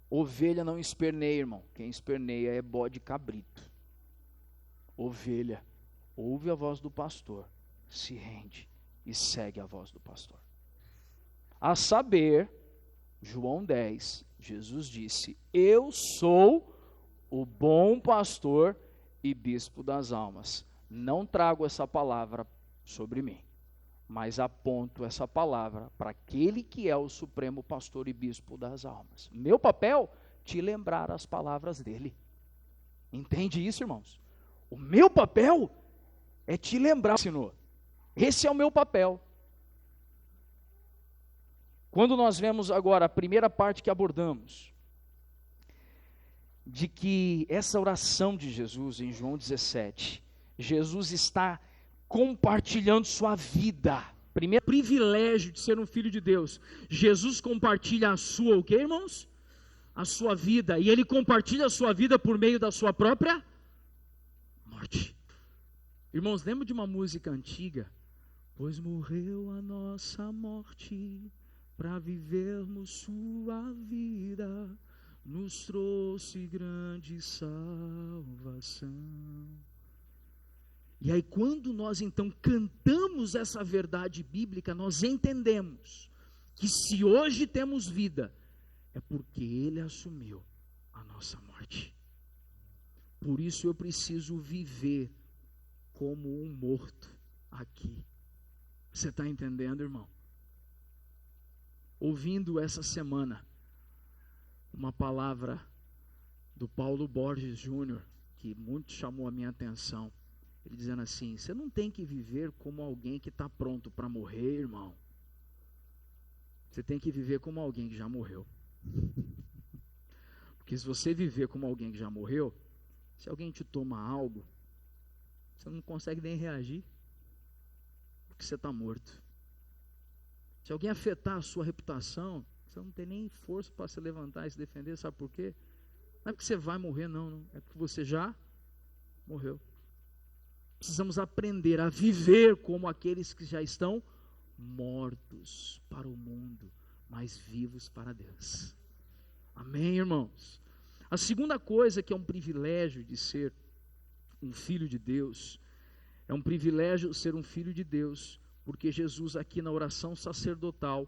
Ovelha não esperneia, irmão. Quem esperneia é bode cabrito. Ovelha ouve a voz do pastor, se rende e segue a voz do pastor. A saber, João 10, Jesus disse: eu sou o bom pastor e bispo das almas. Não trago essa palavra sobre mim, mas aponto essa palavra para aquele que é o supremo pastor e bispo das almas. Meu papel, te lembrar as palavras dele. Entende isso, irmãos? O meu papel é te lembrar, Senhor. Esse é o meu papel. Quando nós vemos agora a primeira parte que abordamos, de que essa oração de Jesus em João 17, Jesus está compartilhando sua vida. Primeiro privilégio de ser um filho de Deus. Jesus compartilha a sua, o que, irmãos? A sua vida. E ele compartilha a sua vida por meio da sua própria morte. Irmãos, lembra de uma música antiga? Pois morreu a nossa morte, para vivermos sua vida, nos trouxe grande salvação. E aí quando nós então cantamos essa verdade bíblica, nós entendemos que se hoje temos vida, é porque Ele assumiu a nossa morte. Por isso eu preciso viver como um morto aqui. Você está entendendo, irmão? Ouvindo essa semana uma palavra do Paulo Borges Júnior, que muito chamou a minha atenção. Ele dizendo assim: você não tem que viver como alguém que está pronto para morrer, irmão. Você tem que viver como alguém que já morreu. Porque se você viver como alguém que já morreu, se alguém te toma algo, você não consegue nem reagir, porque você está morto. Se alguém afetar a sua reputação, você não tem nem força para se levantar e se defender. Sabe por quê? Não é porque você vai morrer, não. É porque você já morreu. Precisamos aprender a viver como aqueles que já estão mortos para o mundo, mas vivos para Deus. Amém, irmãos? A segunda coisa que é um privilégio de ser um filho de Deus, é um privilégio ser um filho de Deus, porque Jesus aqui na oração sacerdotal,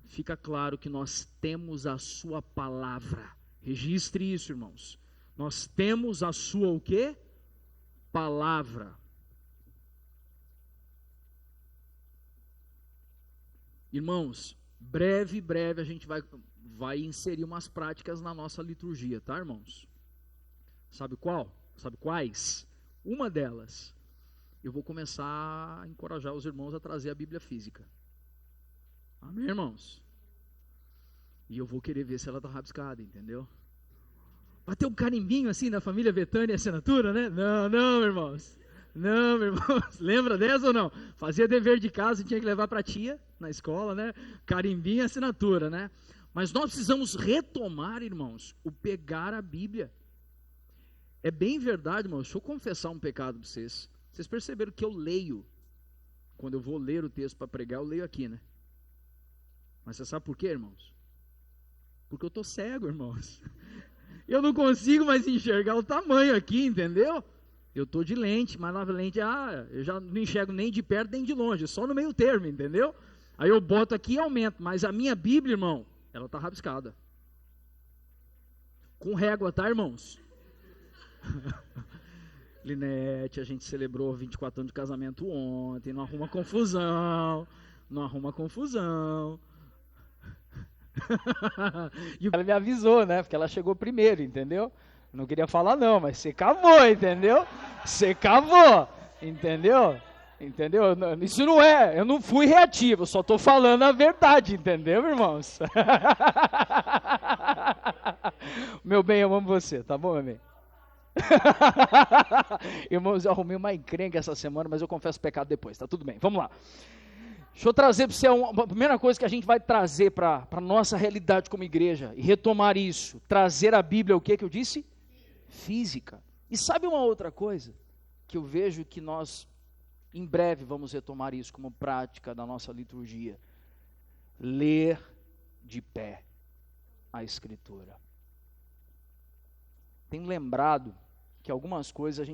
fica claro que nós temos a sua palavra. Registre isso, irmãos. Nós temos a sua o quê? Palavra. Irmãos, breve a gente vai inserir umas práticas na nossa liturgia, tá, irmãos? Sabe qual? Sabe quais? Uma delas, eu vou começar a encorajar os irmãos a trazer a Bíblia física. Amém, irmãos? E eu vou querer ver se ela está rabiscada, entendeu? Vai ter um carimbinho assim na família Betânia, assinatura, né? Não, irmãos. Não, meu irmão, lembra dessa ou não? Fazia dever de casa e tinha que levar para a tia na escola, né? Carimbinho e assinatura, né? Mas nós precisamos retomar, irmãos, o pegar a Bíblia. É bem verdade, irmãos, deixa eu confessar um pecado para vocês. Vocês perceberam que eu leio, quando eu vou ler o texto para pregar, eu leio aqui, né? Mas você sabe por quê, irmãos? Porque eu estou cego, irmãos. Eu não consigo mais enxergar o tamanho aqui, entendeu? Eu estou de lente, mas na lente, eu já não enxergo nem de perto nem de longe, só no meio termo, entendeu? Aí eu boto aqui e aumento, mas a minha Bíblia, irmão, ela está rabiscada. Com régua, tá, irmãos? Linete, a gente celebrou 24 anos de casamento ontem, não arruma confusão. E ela me avisou, né, porque ela chegou primeiro, entendeu? Não queria falar não, mas você cavou, entendeu? Você cavou, entendeu? Isso não é, eu não fui reativo, eu só estou falando a verdade, entendeu, irmãos? Meu bem, eu amo você, tá bom, meu bem? Irmãos, eu arrumei uma encrenca essa semana, mas eu confesso pecado depois, tá tudo bem, vamos lá. Deixa eu trazer para você a primeira coisa que a gente vai trazer para a nossa realidade como igreja, e retomar isso, trazer a Bíblia, o que eu disse? Física. E sabe uma outra coisa, que eu vejo que nós, em breve, vamos retomar isso como prática da nossa liturgia, ler de pé a Escritura. Tenho lembrado que algumas coisas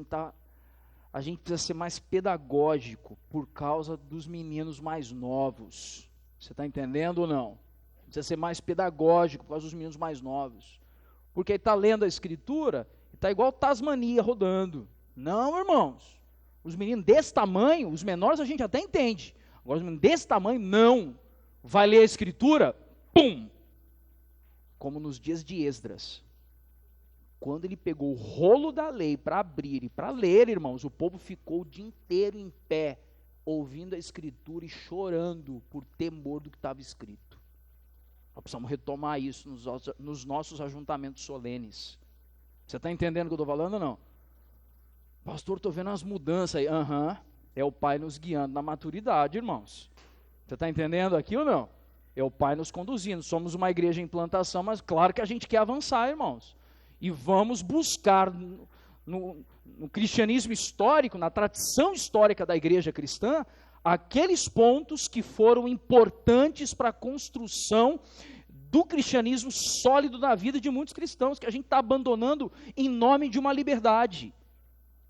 a gente precisa ser mais pedagógico por causa dos meninos mais novos. Você está entendendo ou não? Precisa ser mais pedagógico por causa dos meninos mais novos. Porque ele está lendo a Escritura e está igual Tasmania rodando. Não, irmãos. Os meninos desse tamanho, os menores a gente até entende. Agora os meninos desse tamanho, não. Vai ler a Escritura, pum! Como nos dias de Esdras. Quando ele pegou o rolo da lei para abrir e para ler, irmãos, o povo ficou o dia inteiro em pé, ouvindo a Escritura e chorando por temor do que estava escrito. Nós precisamos retomar isso nos nossos ajuntamentos solenes. Você está entendendo o que eu estou falando ou não? Pastor, estou vendo as mudanças aí. É o Pai nos guiando na maturidade, irmãos. Você está entendendo aqui ou não? É o Pai nos conduzindo. Somos uma igreja em plantação, mas claro que a gente quer avançar, irmãos. E vamos buscar no cristianismo histórico, na tradição histórica da igreja cristã, aqueles pontos que foram importantes para a construção do cristianismo sólido na vida de muitos cristãos, que a gente está abandonando em nome de uma liberdade,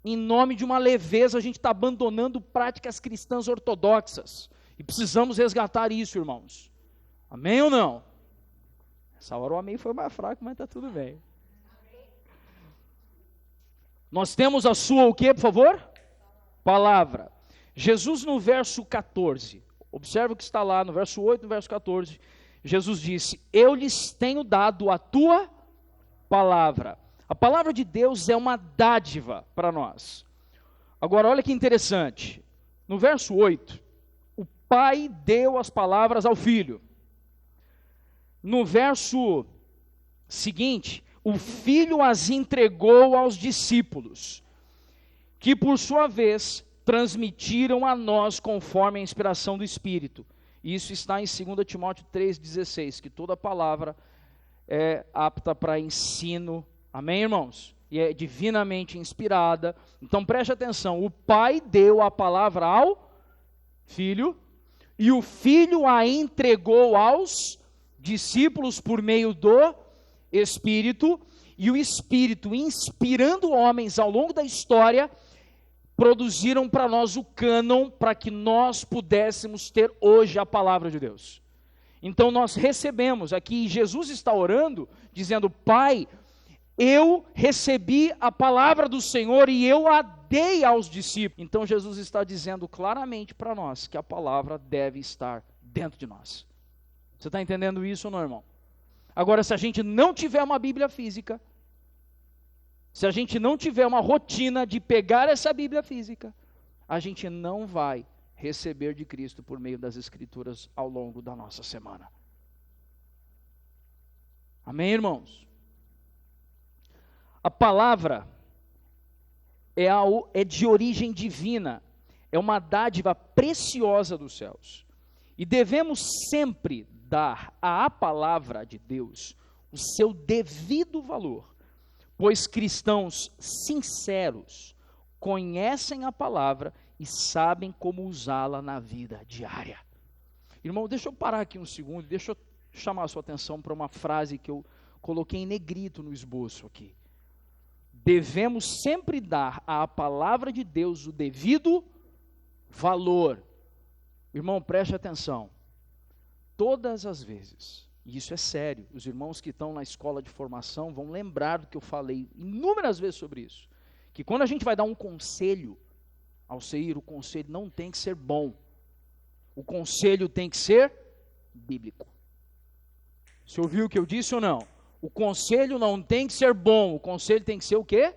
em nome de uma leveza, a gente está abandonando práticas cristãs ortodoxas, e precisamos resgatar isso, irmãos. Amém ou não? Essa hora o amém foi mais fraco, mas está tudo bem. Nós temos a sua o quê, por favor? Palavra. Jesus no verso 14, observa o que está lá no verso 8, no verso 14, Jesus disse, eu lhes tenho dado a tua palavra. A palavra de Deus é uma dádiva para nós. Agora, olha que interessante. No verso 8, o pai deu as palavras ao filho. No verso seguinte, o filho as entregou aos discípulos, que por sua vez transmitiram a nós conforme a inspiração do Espírito. Isso está em 2 Timóteo 3,16, que toda palavra é apta para ensino. Amém, irmãos? E é divinamente inspirada. Então preste atenção, o pai deu a palavra ao filho, e o filho a entregou aos discípulos por meio do Espírito, e o Espírito, inspirando homens ao longo da história, produziram para nós o cânon para que nós pudéssemos ter hoje a palavra de Deus. Então nós recebemos aqui, Jesus está orando, dizendo: Pai, eu recebi a palavra do Senhor e eu a dei aos discípulos. Então Jesus está dizendo claramente para nós que a palavra deve estar dentro de nós. Você está entendendo isso ou não, irmão? Agora, se a gente não tiver uma Bíblia física, se a gente não tiver uma rotina de pegar essa Bíblia física, a gente não vai receber de Cristo por meio das Escrituras ao longo da nossa semana. Amém, irmãos? A palavra é de origem divina, é uma dádiva preciosa dos céus. E devemos sempre dar à palavra de Deus o seu devido valor, pois cristãos sinceros conhecem a palavra e sabem como usá-la na vida diária. Irmão, deixa eu parar aqui um segundo, deixa eu chamar a sua atenção para uma frase que eu coloquei em negrito no esboço aqui. Devemos sempre dar à palavra de Deus o devido valor. Irmão, preste atenção. Todas as vezes, e isso é sério, os irmãos que estão na escola de formação vão lembrar do que eu falei inúmeras vezes sobre isso, que quando a gente vai dar um conselho ao Seir, o conselho não tem que ser bom, o conselho tem que ser bíblico. Você ouviu o que eu disse ou não? O conselho não tem que ser bom, o conselho tem que ser o quê?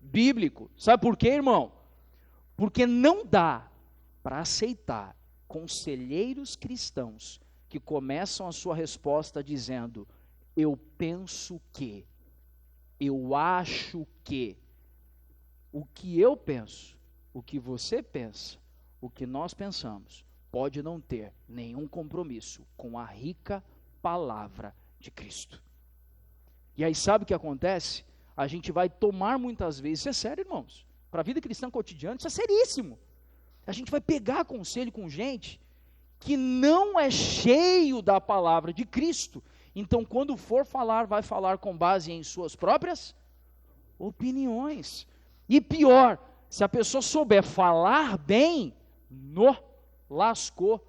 Bíblico. Sabe por quê, irmão? Porque não dá para aceitar conselheiros cristãos que começam a sua resposta dizendo: eu penso que, eu acho que. O que eu penso, o que você pensa, o que nós pensamos, pode não ter nenhum compromisso com a rica palavra de Cristo. E aí sabe o que acontece? A gente vai tomar muitas vezes, isso é sério, irmãos, para a vida cristã cotidiana, isso é seríssimo. A gente vai pegar conselho com gente que não é cheio da palavra de Cristo. Então, quando for falar, vai falar com base em suas próprias opiniões. E pior, se a pessoa souber falar bem, lascou.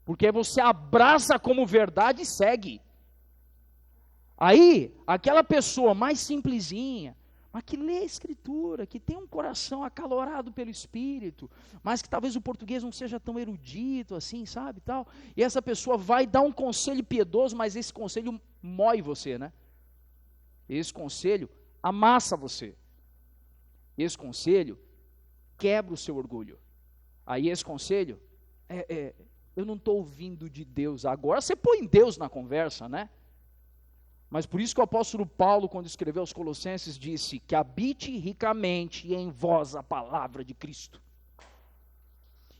Porque você abraça como verdade e segue. Aí, aquela pessoa mais simplesinha, mas que lê a Escritura, que tem um coração acalorado pelo Espírito, mas que talvez o português não seja tão erudito assim, sabe, tal. E essa pessoa vai dar um conselho piedoso, mas esse conselho mói você, né? Esse conselho amassa você. Esse conselho quebra o seu orgulho. Aí esse conselho, eu não estou ouvindo de Deus agora. Você põe Deus na conversa, né? Mas por isso que o apóstolo Paulo, quando escreveu aos Colossenses, disse que habite ricamente em vós a palavra de Cristo.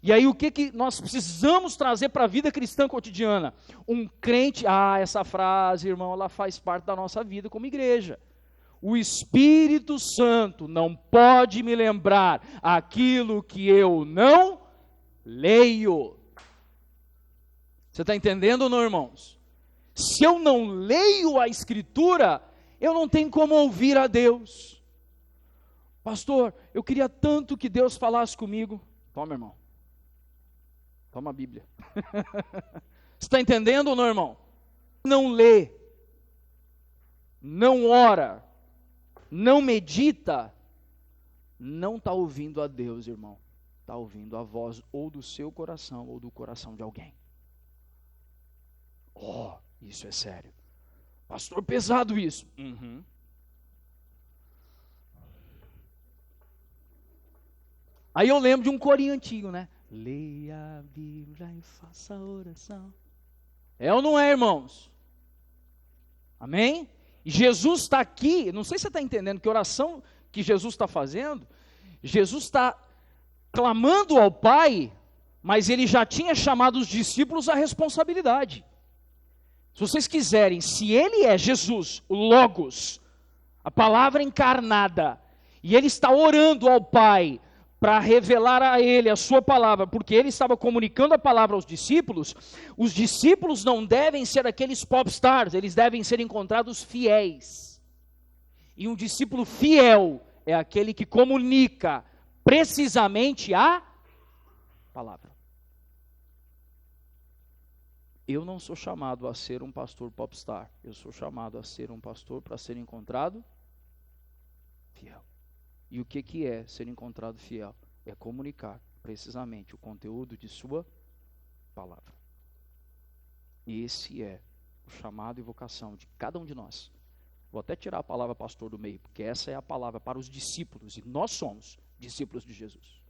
E aí o que nós precisamos trazer para a vida cristã cotidiana? Um crente, essa frase, irmão, ela faz parte da nossa vida como igreja. O Espírito Santo não pode me lembrar aquilo que eu não leio. Você está entendendo ou não, irmãos? Se eu não leio a Escritura, eu não tenho como ouvir a Deus. Pastor, eu queria tanto que Deus falasse comigo. Toma, irmão. Toma a Bíblia. Você está entendendo ou não, irmão? Não lê, não ora, não medita, não está ouvindo a Deus, irmão. Está ouvindo a voz ou do seu coração ou do coração de alguém. Isso é sério. Pastor, pesado isso. Aí eu lembro de um corinho antigo, né? Leia a Bíblia e faça oração. É ou não é, irmãos? Amém? E Jesus está aqui, não sei se você está entendendo que oração que Jesus está fazendo, Jesus está clamando ao Pai, mas ele já tinha chamado os discípulos à responsabilidade. Se vocês quiserem, se ele é Jesus, o Logos, a palavra encarnada, e ele está orando ao Pai para revelar a ele a sua palavra, porque ele estava comunicando a palavra aos discípulos, os discípulos não devem ser aqueles popstars, eles devem ser encontrados fiéis. E um discípulo fiel é aquele que comunica precisamente a palavra. Eu não sou chamado a ser um pastor popstar, eu sou chamado a ser um pastor para ser encontrado fiel. E o que é ser encontrado fiel? É comunicar precisamente o conteúdo de sua palavra. E esse é o chamado e vocação de cada um de nós. Vou até tirar a palavra pastor do meio, porque essa é a palavra para os discípulos, e nós somos discípulos de Jesus.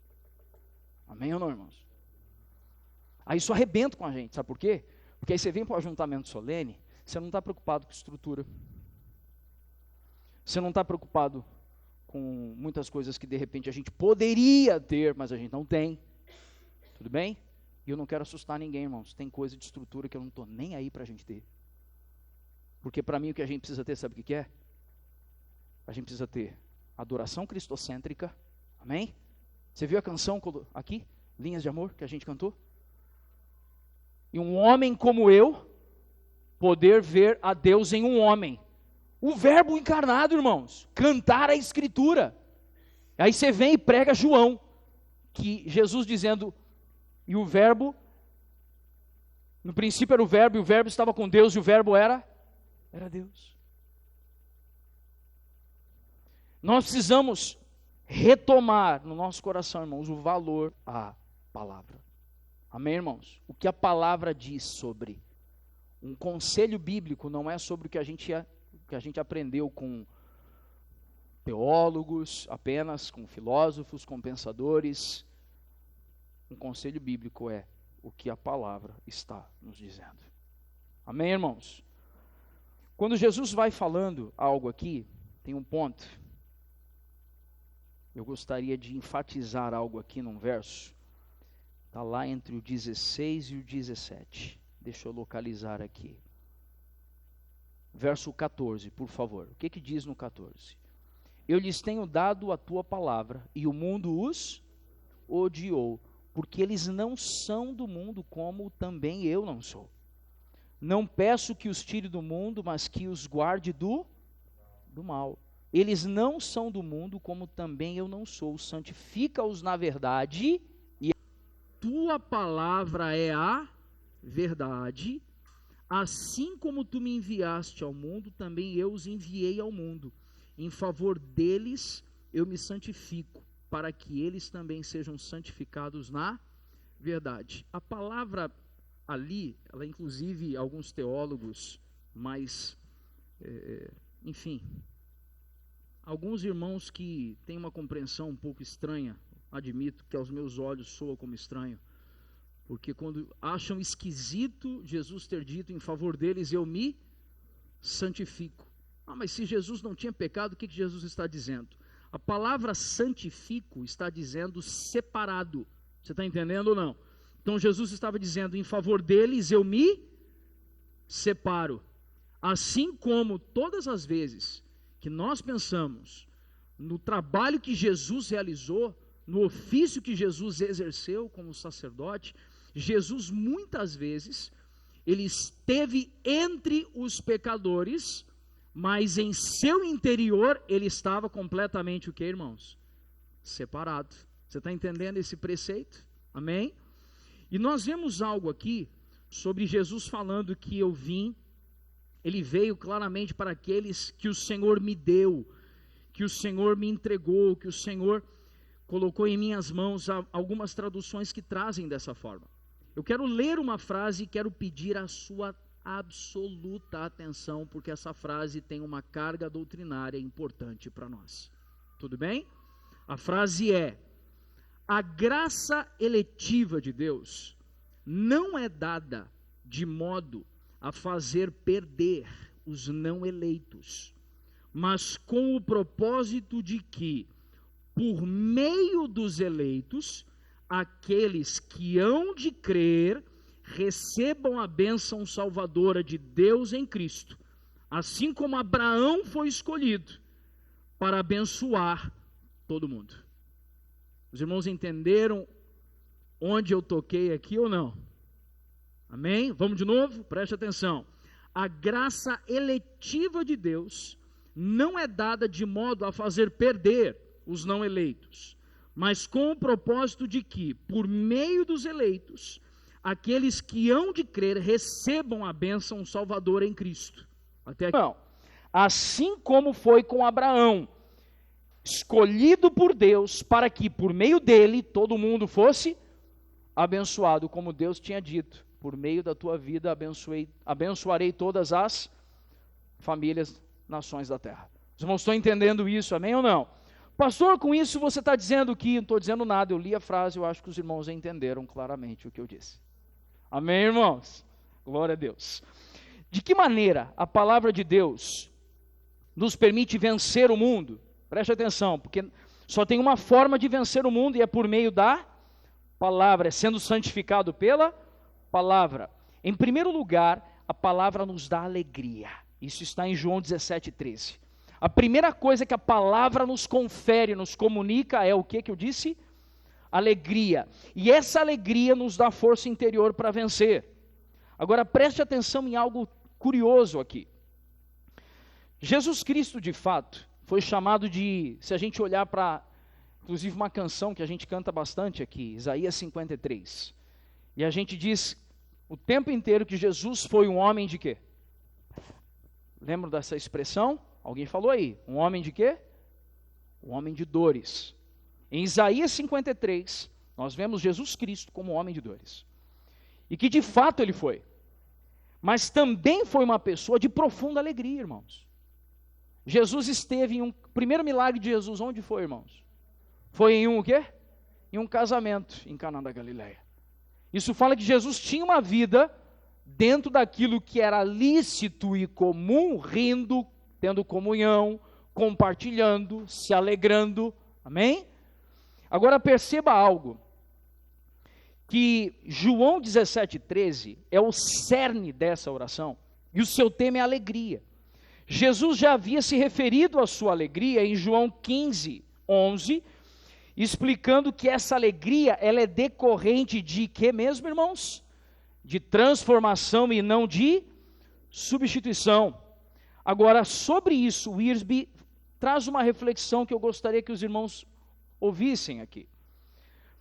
Amém ou não, irmãos? Aí isso arrebenta com a gente, sabe por quê? Porque aí você vem para o ajuntamento solene, você não está preocupado com estrutura. Você não está preocupado com muitas coisas que de repente a gente poderia ter, mas a gente não tem. Tudo bem? E eu não quero assustar ninguém, irmãos. Tem coisa de estrutura que eu não estou nem aí para a gente ter. Porque para mim o que a gente precisa ter, sabe o que é? A gente precisa ter adoração cristocêntrica. Amém? Você viu a canção aqui? Linhas de Amor, que a gente cantou? E um homem como eu poder ver a Deus em um homem. O verbo encarnado, irmãos, cantar a escritura. Aí você vem e prega João, que Jesus dizendo, e o verbo, no princípio era o verbo, e o verbo estava com Deus, e o verbo era Deus. Nós precisamos retomar no nosso coração, irmãos, o valor à palavra. Amém, irmãos? O que a palavra diz sobre um conselho bíblico não é sobre o que a gente aprendeu com teólogos, apenas com filósofos, com pensadores. Um conselho bíblico é o que a palavra está nos dizendo. Amém, irmãos? Quando Jesus vai falando algo aqui, tem um ponto. Eu gostaria de enfatizar algo aqui num verso. Está lá entre o 16 e o 17. Deixa eu localizar aqui. Verso 14, por favor. O que diz no 14? Eu lhes tenho dado a tua palavra, e o mundo os odiou, porque eles não são do mundo, como também eu não sou. Não peço que os tire do mundo, mas que os guarde do mal. Eles não são do mundo, como também eu não sou. Santifica-os na verdade, e a tua palavra é a verdade. Assim como tu me enviaste ao mundo, também eu os enviei ao mundo. Em favor deles eu me santifico, para que eles também sejam santificados na verdade. A palavra ali, ela inclusive alguns teólogos, mas, enfim, alguns irmãos que têm uma compreensão um pouco estranha, admito que aos meus olhos soa como estranho, porque quando acham esquisito Jesus ter dito em favor deles, eu me santifico. Mas se Jesus não tinha pecado, o que Jesus está dizendo? A palavra santifico está dizendo separado. Você está entendendo ou não? Então Jesus estava dizendo, em favor deles eu me separo. Assim como todas as vezes que nós pensamos no trabalho que Jesus realizou, no ofício que Jesus exerceu como sacerdote, Jesus muitas vezes, ele esteve entre os pecadores, mas em seu interior ele estava completamente o que, irmãos? Separado. Você está entendendo esse preceito? Amém? E nós vemos algo aqui sobre Jesus falando que eu vim, ele veio claramente para aqueles que o Senhor me deu, que o Senhor me entregou, que o Senhor colocou em minhas mãos. Algumas traduções que trazem dessa forma. Eu quero ler uma frase e quero pedir a sua absoluta atenção, porque essa frase tem uma carga doutrinária importante para nós. Tudo bem? A frase é: A graça eletiva de Deus não é dada de modo a fazer perder os não eleitos, mas com o propósito de que, por meio dos eleitos, aqueles que hão de crer recebam a bênção salvadora de Deus em Cristo, assim como Abraão foi escolhido para abençoar todo mundo. Os irmãos entenderam onde eu toquei aqui ou não? Amém? Vamos de novo? Preste atenção. A graça eletiva de Deus não é dada de modo a fazer perder os não eleitos, mas com o propósito de que, por meio dos eleitos, aqueles que hão de crer recebam a bênção salvadora em Cristo. Até aqui. Não. Assim como foi com Abraão, escolhido por Deus para que por meio dele todo mundo fosse abençoado, como Deus tinha dito, por meio da tua vida abençoarei todas as famílias, nações da terra. Os irmãos estão entendendo isso, amém ou não? Pastor, com isso você está dizendo que, não estou dizendo nada, eu li a frase, eu acho que os irmãos entenderam claramente o que eu disse. Amém, irmãos? Glória a Deus. De que maneira a palavra de Deus nos permite vencer o mundo? Preste atenção, porque só tem uma forma de vencer o mundo e é por meio da palavra, é sendo santificado pela palavra. Em primeiro lugar, a palavra nos dá alegria. Isso está em João 17:13. A primeira coisa que a palavra nos confere, nos comunica é o que eu disse? Alegria. E essa alegria nos dá força interior para vencer. Agora preste atenção em algo curioso aqui. Jesus Cristo, de fato, foi chamado de, se a gente olhar para, inclusive uma canção que a gente canta bastante aqui, Isaías 53. E a gente diz o tempo inteiro que Jesus foi um homem de quê? Lembram dessa expressão? Alguém falou aí, um homem de quê? Um homem de dores. Em Isaías 53, nós vemos Jesus Cristo como um homem de dores. E que de fato ele foi. Mas também foi uma pessoa de profunda alegria, irmãos. Jesus esteve em um, primeiro milagre de Jesus, onde foi, irmãos? Foi em um o quê? Em um casamento em Caná da Galileia. Isso fala que Jesus tinha uma vida dentro daquilo que era lícito e comum, rindo, tendo comunhão, compartilhando, se alegrando, amém? Agora perceba algo, que João 17:13 é o cerne dessa oração, e o seu tema é alegria. Jesus já havia se referido à sua alegria em João 15:11, explicando que essa alegria, ela é decorrente de quê mesmo, irmãos? De transformação e não de substituição. Agora, sobre isso, o Wiersbe traz uma reflexão que eu gostaria que os irmãos ouvissem aqui.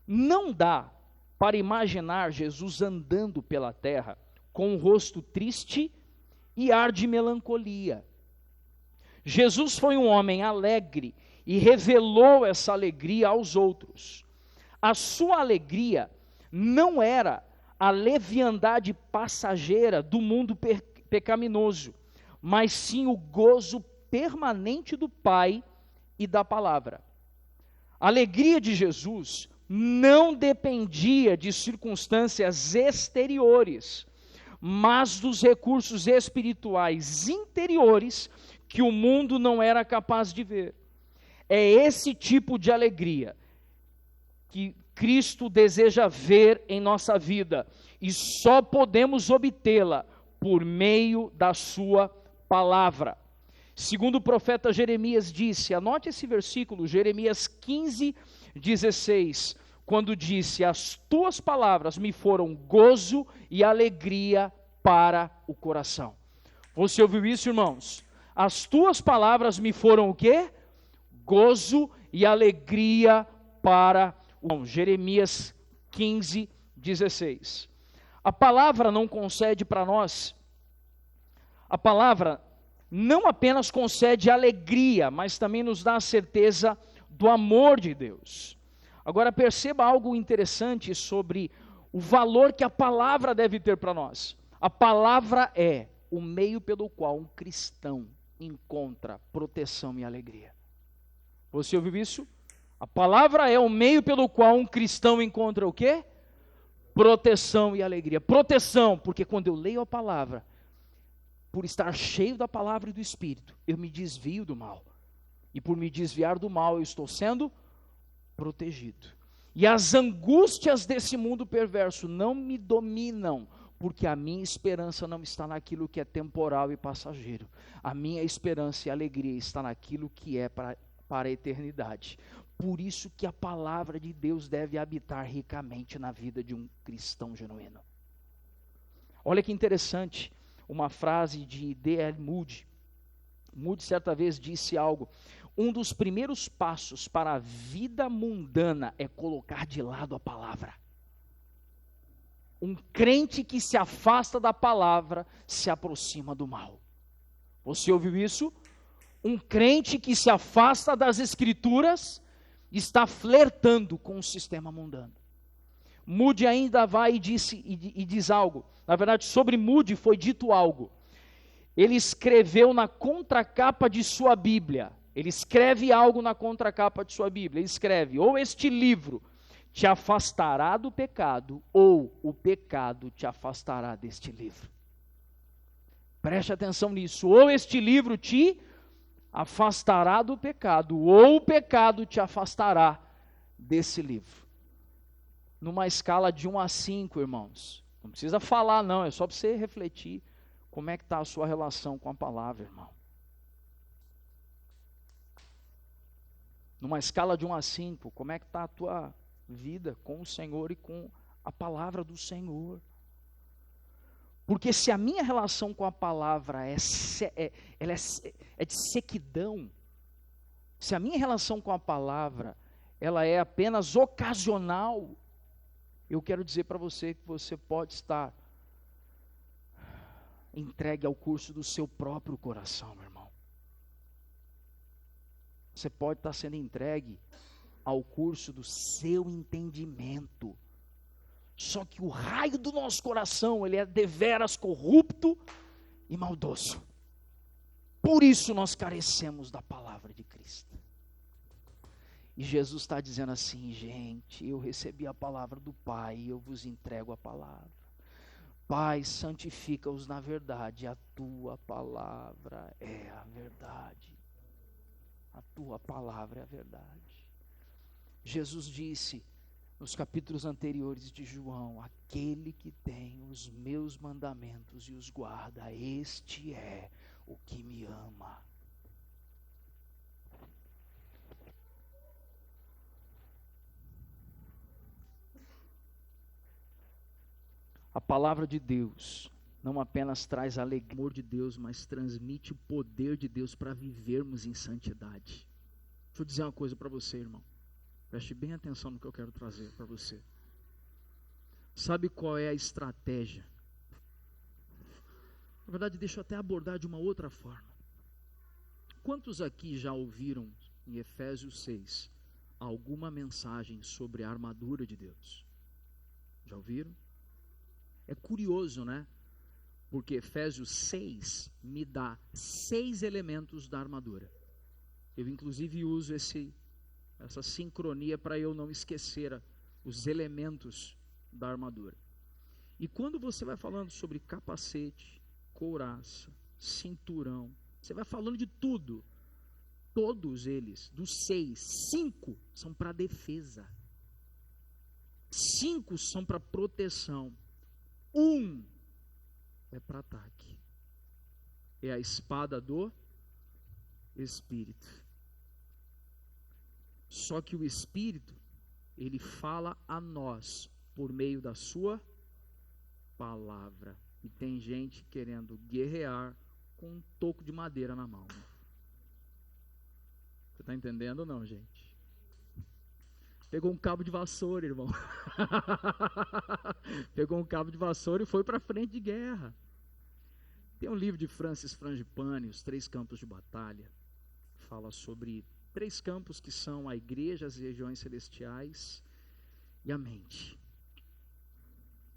Não dá para imaginar Jesus andando pela terra com um rosto triste e ar de melancolia. Jesus foi um homem alegre e revelou essa alegria aos outros. A sua alegria não era a leviandade passageira do mundo pecaminoso, mas sim o gozo permanente do Pai e da palavra. A alegria de Jesus não dependia de circunstâncias exteriores, mas dos recursos espirituais interiores que o mundo não era capaz de ver. É esse tipo de alegria que Cristo deseja ver em nossa vida, e só podemos obtê-la por meio da sua palavra. Segundo o profeta Jeremias disse, anote esse versículo, Jeremias 15:16, quando disse, as tuas palavras me foram gozo e alegria para o coração. Você ouviu isso, irmãos? As tuas palavras me foram o quê? Gozo e alegria para o coração. Jeremias 15:16. A palavra não concede para nós, a palavra não apenas concede alegria, mas também nos dá a certeza do amor de Deus. Agora perceba algo interessante sobre o valor que a palavra deve ter para nós. A palavra é o meio pelo qual um cristão encontra proteção e alegria. Você ouviu isso? A palavra é o meio pelo qual um cristão encontra o quê? Proteção e alegria. Proteção, porque quando eu leio a palavra, por estar cheio da palavra e do Espírito, eu me desvio do mal. E por me desviar do mal, eu estou sendo protegido. E as angústias desse mundo perverso não me dominam, porque a minha esperança não está naquilo que é temporal e passageiro. A minha esperança e alegria está naquilo que é para a eternidade. Por isso que a palavra de Deus deve habitar ricamente na vida de um cristão genuíno. Olha que interessante, uma frase de D.L. Moody. Moody certa vez disse algo: um dos primeiros passos para a vida mundana é colocar de lado a palavra. Um crente que se afasta da palavra se aproxima do mal. Você ouviu isso? Um crente que se afasta das escrituras está flertando com o sistema mundano. Moody ainda vai e diz algo. Na verdade, sobre Moody foi dito algo. Ele escreveu na contracapa de sua Bíblia. Ele escreve algo na contracapa de sua Bíblia. Ele escreve: ou este livro te afastará do pecado, ou o pecado te afastará deste livro. Preste atenção nisso. Ou este livro te afastará do pecado, ou o pecado te afastará desse livro. Numa escala de 1 a 5, irmãos. Não precisa falar não, é só para você refletir como é que está a sua relação com a palavra, irmão. Numa escala de 1 a 5, como é que está a tua vida com o Senhor e com a palavra do Senhor? Porque se a minha relação com a palavra é de sequidão, se a minha relação com a palavra ela é apenas ocasional, eu quero dizer para você que você pode estar entregue ao curso do seu próprio coração, meu irmão. Você pode estar sendo entregue ao curso do seu entendimento. Só que o raio do nosso coração, ele é deveras corrupto e maldoso. Por isso nós carecemos da palavra de Cristo. E Jesus está dizendo assim: gente, eu recebi a palavra do Pai e eu vos entrego a palavra. Pai, santifica-os na verdade, a tua palavra é a verdade. A tua palavra é a verdade. Jesus disse nos capítulos anteriores de João: aquele que tem os meus mandamentos e os guarda, este é o que me ama. A palavra de Deus não apenas traz alegria, amor de Deus, mas transmite o poder de Deus para vivermos em santidade. Deixa eu dizer uma coisa para você, irmão. Preste bem atenção no que eu quero trazer para você. Sabe qual é a estratégia? Na verdade, deixa eu até abordar de uma outra forma. Quantos aqui já ouviram em Efésios 6 alguma mensagem sobre a armadura de Deus? Já ouviram? É curioso, né? Porque Efésios 6 me dá 6 elementos da armadura. Eu inclusive uso essa sincronia para eu não esquecer os elementos da armadura. E quando você vai falando sobre capacete, couraça, cinturão, você vai falando de tudo. Todos eles, dos 6, 5 são para defesa. 5 são para proteção. 1 é para ataque. É a espada do Espírito. Só que o Espírito, ele fala a nós por meio da sua palavra. E tem gente querendo guerrear com um toco de madeira na mão. Você está entendendo ou não, gente? Pegou um cabo de vassoura, irmão. Pegou um cabo de vassoura e foi para frente de guerra. Tem um livro de Francis Frangipane, Os 3 Campos de Batalha. Fala sobre 3 campos que são a igreja, as regiões celestiais e a mente.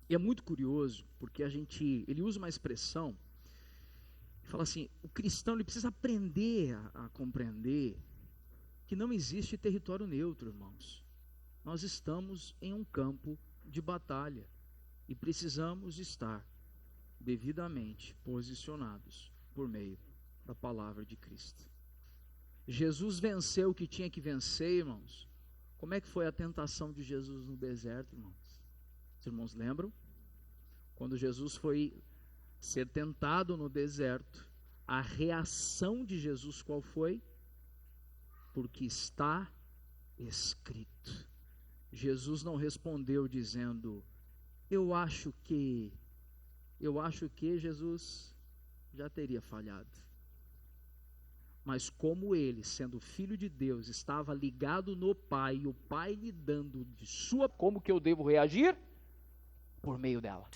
E é muito curioso, porque ele usa uma expressão, fala assim: o cristão ele precisa aprender a compreender que não existe território neutro, irmãos. Nós estamos em um campo de batalha e precisamos estar devidamente posicionados por meio da palavra de Cristo. Jesus venceu o que tinha que vencer, irmãos. Como é que foi a tentação de Jesus no deserto, irmãos? Os irmãos lembram? Quando Jesus foi ser tentado no deserto, a reação de Jesus qual foi? Porque está escrito. Jesus não respondeu dizendo, eu acho que Jesus já teria falhado. Mas como ele, sendo filho de Deus, estava ligado no Pai, e o Pai lhe dando de sua... Como que eu devo reagir? Por meio dela.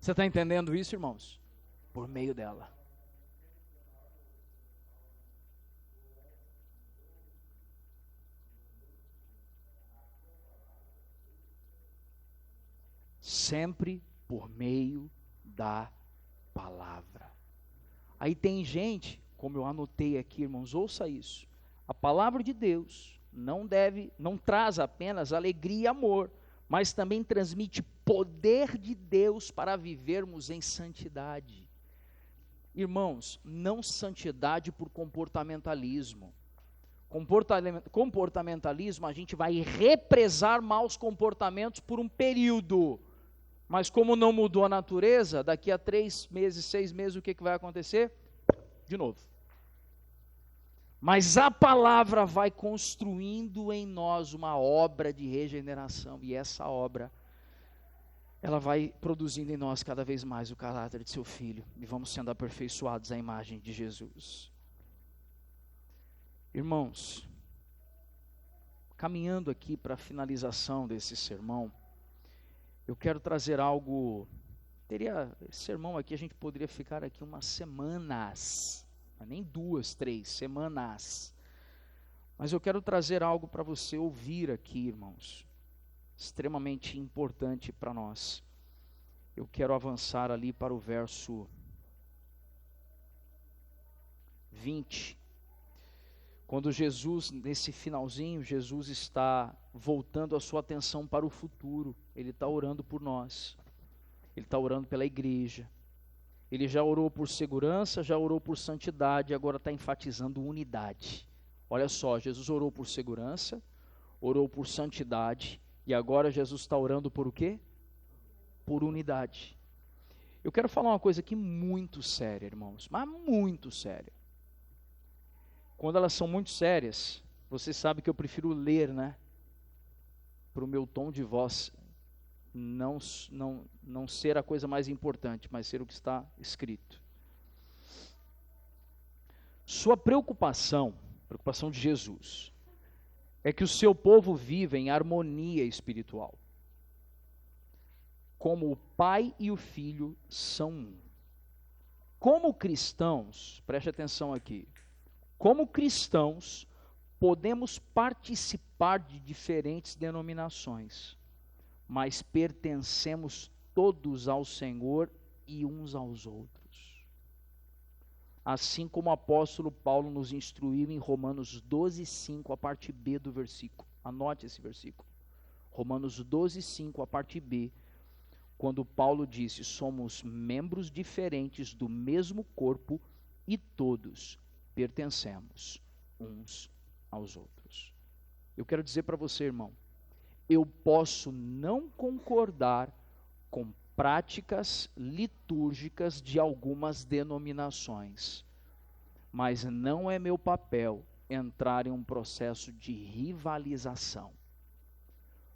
Você está entendendo isso, irmãos? Por meio dela. Sempre por meio da palavra. Aí tem gente, como eu anotei aqui, irmãos, ouça isso. A palavra de Deus não traz apenas alegria e amor, mas também transmite poder de Deus para vivermos em santidade. Irmãos, não santidade por comportamentalismo. Comportamentalismo, a gente vai represar maus comportamentos por um período. Mas como não mudou a natureza, daqui a 3 meses, 6 meses, o que vai acontecer? De novo. Mas a palavra vai construindo em nós uma obra de regeneração, e essa obra, ela vai produzindo em nós cada vez mais o caráter de seu Filho, e vamos sendo aperfeiçoados à imagem de Jesus. Irmãos, caminhando aqui para a finalização desse sermão, eu quero trazer algo, esse sermão aqui a gente poderia ficar aqui umas semanas, nem 2, 3 semanas, mas eu quero trazer algo para você ouvir aqui, irmãos, extremamente importante para nós. Eu quero avançar ali para o verso 20, quando Jesus, nesse finalzinho, Jesus está voltando a sua atenção para o futuro. Ele está orando por nós, ele está orando pela igreja, ele já orou por segurança, já orou por santidade, agora está enfatizando unidade. Olha só, Jesus orou por segurança, orou por santidade, e agora Jesus está orando por o quê? Por unidade. Eu quero falar uma coisa aqui muito séria, irmãos, mas muito séria. Quando elas são muito sérias, você sabe que eu prefiro ler, né? Para o meu tom de voz não ser a coisa mais importante, mas ser o que está escrito. Sua preocupação de Jesus, é que o seu povo vive em harmonia espiritual. Como o Pai e o Filho são um. Como cristãos, preste atenção aqui, como cristãos, podemos participar de diferentes denominações, mas pertencemos todos ao Senhor e uns aos outros. Assim como o apóstolo Paulo nos instruiu em Romanos 12:5, a parte B do versículo. Anote esse versículo. Romanos 12:5, a parte B, quando Paulo disse, somos membros diferentes do mesmo corpo e todos pertencemos uns aos outros. Eu quero dizer para você, irmão, eu posso não concordar com práticas litúrgicas de algumas denominações, mas não é meu papel entrar em um processo de rivalização.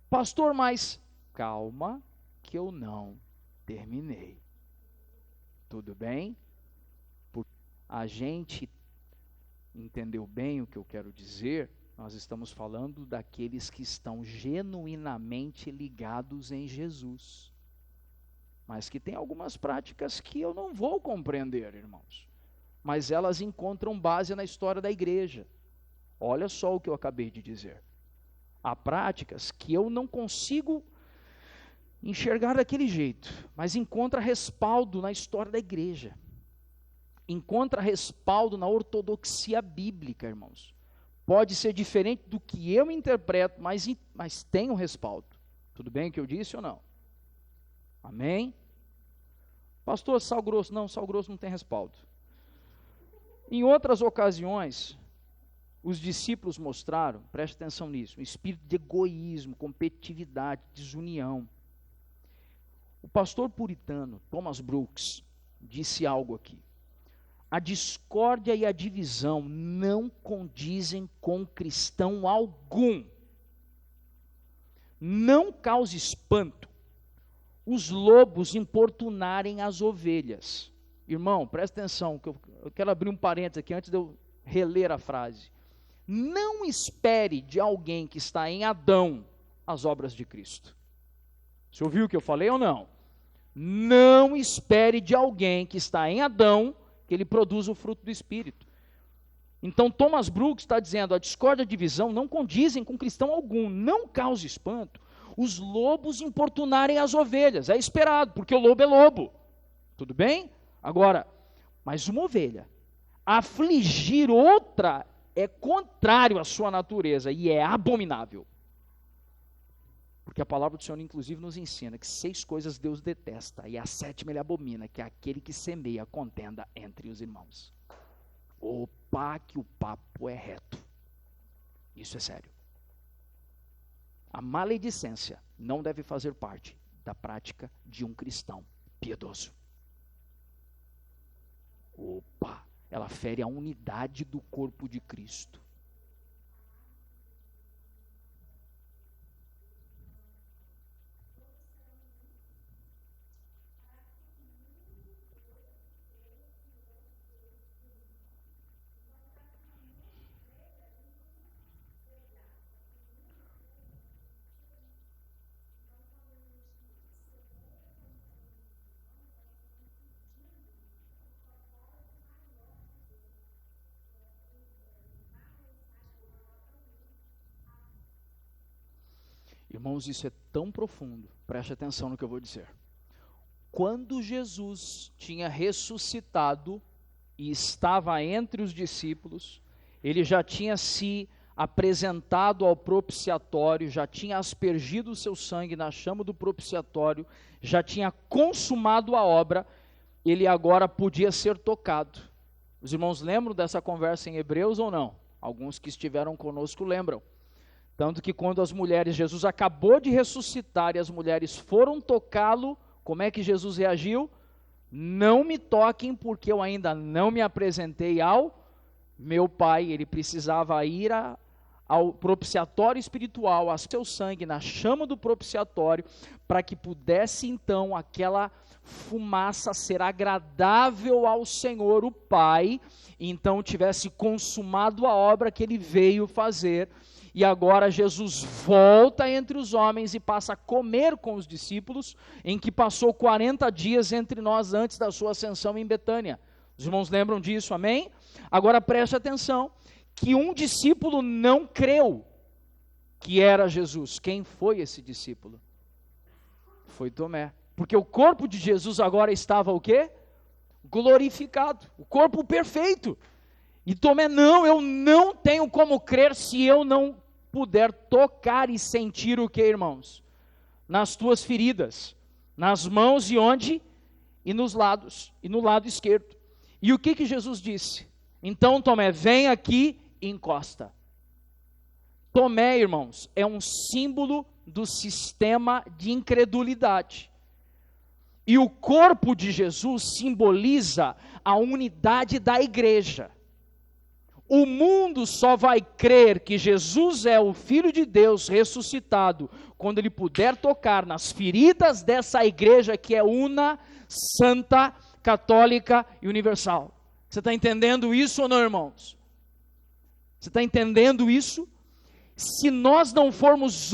Pastor, mas calma que eu não terminei. Tudo bem? Porque a gente entendeu bem o que eu quero dizer. Nós estamos falando daqueles que estão genuinamente ligados em Jesus, mas que tem algumas práticas que eu não vou compreender, irmãos, mas elas encontram base na história da igreja. Olha só o que eu acabei de dizer. Há práticas que eu não consigo enxergar daquele jeito, mas encontra respaldo na história da igreja, encontra respaldo na ortodoxia bíblica, irmãos. pode ser diferente do que eu interpreto, mas tem um respaldo. Tudo bem o que eu disse ou não? Amém? Pastor, sal grosso. Não, sal grosso não tem respaldo. Em outras ocasiões, os discípulos mostraram, preste atenção nisso, um espírito de egoísmo, competitividade, desunião. O pastor puritano, Thomas Brooks, disse algo aqui. A discórdia e a divisão não condizem com cristão algum. Não cause espanto os lobos importunarem as ovelhas. Irmão, presta atenção, que eu quero abrir um parênteses aqui antes de eu reler a frase. Não espere de alguém que está em Adão as obras de Cristo. Você ouviu o que eu falei ou não? Não espere de alguém que está em Adão que ele produza o fruto do Espírito. Então Thomas Brooks está dizendo, a discórdia e a divisão não condizem com cristão algum, não cause espanto os lobos importunarem as ovelhas, é esperado, porque o lobo é lobo, tudo bem? Agora, mas uma ovelha, afligir outra é contrário à sua natureza e é abominável. Porque a palavra do Senhor, inclusive, nos ensina que 6 coisas Deus detesta, e a 7ª ele abomina, que é aquele que semeia contenda entre os irmãos. Opa, que o papo é reto. Isso é sério. A maledicência não deve fazer parte da prática de um cristão piedoso. Opa, ela fere a unidade do corpo de Cristo. Irmãos, isso é tão profundo, preste atenção no que eu vou dizer. Quando Jesus tinha ressuscitado e estava entre os discípulos, ele já tinha se apresentado ao propiciatório, já tinha aspergido o seu sangue na chama do propiciatório, já tinha consumado a obra, ele agora podia ser tocado. Os irmãos lembram dessa conversa em Hebreus ou não? Alguns que estiveram conosco lembram. Tanto que quando as mulheres, Jesus acabou de ressuscitar e as mulheres foram tocá-lo, como é que Jesus reagiu? Não me toquem porque eu ainda não me apresentei ao meu Pai. Ele precisava ir ao propiciatório espiritual, a seu sangue, na chama do propiciatório, para que pudesse então aquela fumaça ser agradável ao Senhor, o Pai, e então tivesse consumado a obra que ele veio fazer. E agora Jesus volta entre os homens e passa a comer com os discípulos, em que passou 40 dias entre nós antes da sua ascensão em Betânia. Os irmãos lembram disso, amém? Agora preste atenção, que um discípulo não creu que era Jesus. Quem foi esse discípulo? Foi Tomé. Porque o corpo de Jesus agora estava o quê? Glorificado, o corpo perfeito. E Tomé, não, eu não tenho como crer se eu não puder tocar e sentir o que, irmãos? Nas tuas feridas, nas mãos e onde? E nos lados, e no lado esquerdo. E o que Jesus disse? Então Tomé, vem aqui e encosta. Tomé, irmãos, é um símbolo do sistema de incredulidade. E o corpo de Jesus simboliza a unidade da igreja. O mundo só vai crer que Jesus é o Filho de Deus ressuscitado quando ele puder tocar nas feridas dessa igreja que é una, santa, católica e universal. Você está entendendo isso ou não, irmãos? Você está entendendo isso? Se nós não formos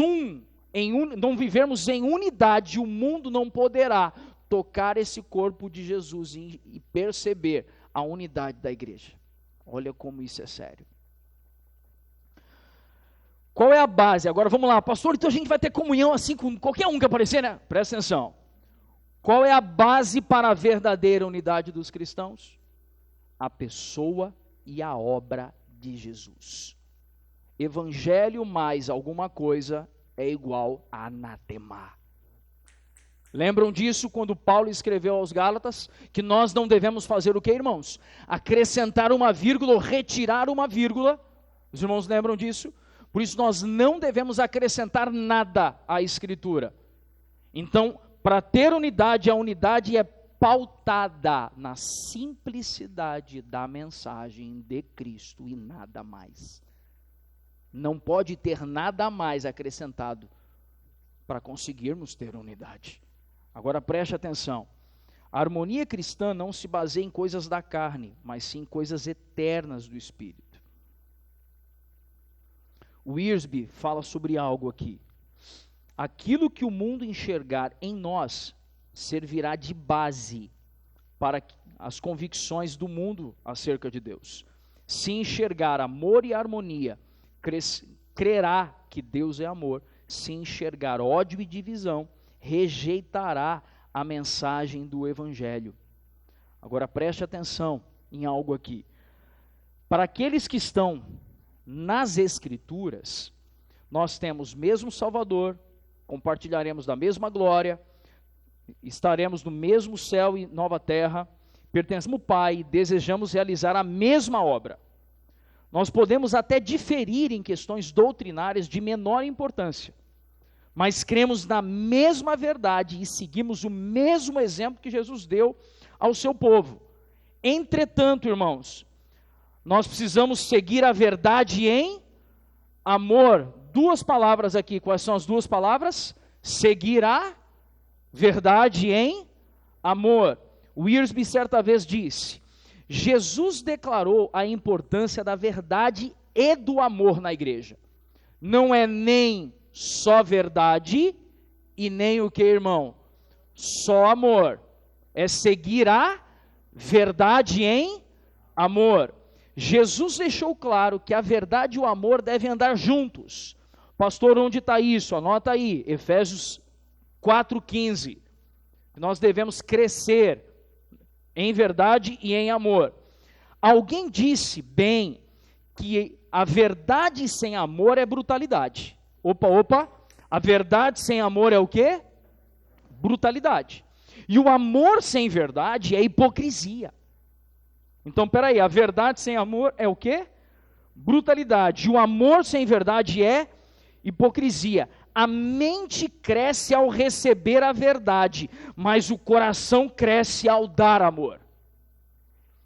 não vivermos em unidade, o mundo não poderá tocar esse corpo de Jesus e perceber a unidade da igreja. Olha como isso é sério. Qual é a base? Agora vamos lá, pastor, então a gente vai ter comunhão assim com qualquer um que aparecer, né? Presta atenção. Qual é a base para a verdadeira unidade dos cristãos? A pessoa e a obra de Jesus. Evangelho mais alguma coisa é igual a anatema. Lembram disso quando Paulo escreveu aos Gálatas? Que nós não devemos fazer o que, irmãos? Acrescentar uma vírgula ou retirar uma vírgula. Os irmãos lembram disso? Por isso nós não devemos acrescentar nada à Escritura. Então, para ter unidade, a unidade é pautada na simplicidade da mensagem de Cristo e nada mais. Não pode ter nada mais acrescentado para conseguirmos ter unidade. Agora preste atenção, a harmonia cristã não se baseia em coisas da carne, mas sim em coisas eternas do Espírito. O Wiersbe fala sobre algo aqui. Aquilo que o mundo enxergar em nós servirá de base para as convicções do mundo acerca de Deus. Se enxergar amor e harmonia, crerá que Deus é amor. Se enxergar ódio e divisão, rejeitará a mensagem do Evangelho. Agora preste atenção em algo aqui. Para aqueles que estão nas Escrituras, nós temos o mesmo Salvador, compartilharemos da mesma glória, estaremos no mesmo céu e nova terra, pertencemos ao Pai, desejamos realizar a mesma obra. Nós podemos até diferir em questões doutrinárias de menor importância, mas cremos na mesma verdade e seguimos o mesmo exemplo que Jesus deu ao seu povo. Entretanto, irmãos, nós precisamos seguir a verdade em amor. Duas palavras aqui, quais são as duas palavras? Seguir a verdade em amor. Wiersbe certa vez disse, Jesus declarou a importância da verdade e do amor na igreja. Não é nem só verdade e nem o que, irmão? Só amor. É seguir a verdade em amor. Jesus deixou claro que a verdade e o amor devem andar juntos. Pastor, onde está isso? Anota aí, Efésios 4,15. Nós devemos crescer em verdade e em amor. Alguém disse bem que a verdade sem amor é brutalidade. Opa, a verdade sem amor é o quê? Brutalidade. E o amor sem verdade é hipocrisia. Então, peraí, a verdade sem amor é o quê? Brutalidade. E o amor sem verdade é hipocrisia. A mente cresce ao receber a verdade, mas o coração cresce ao dar amor.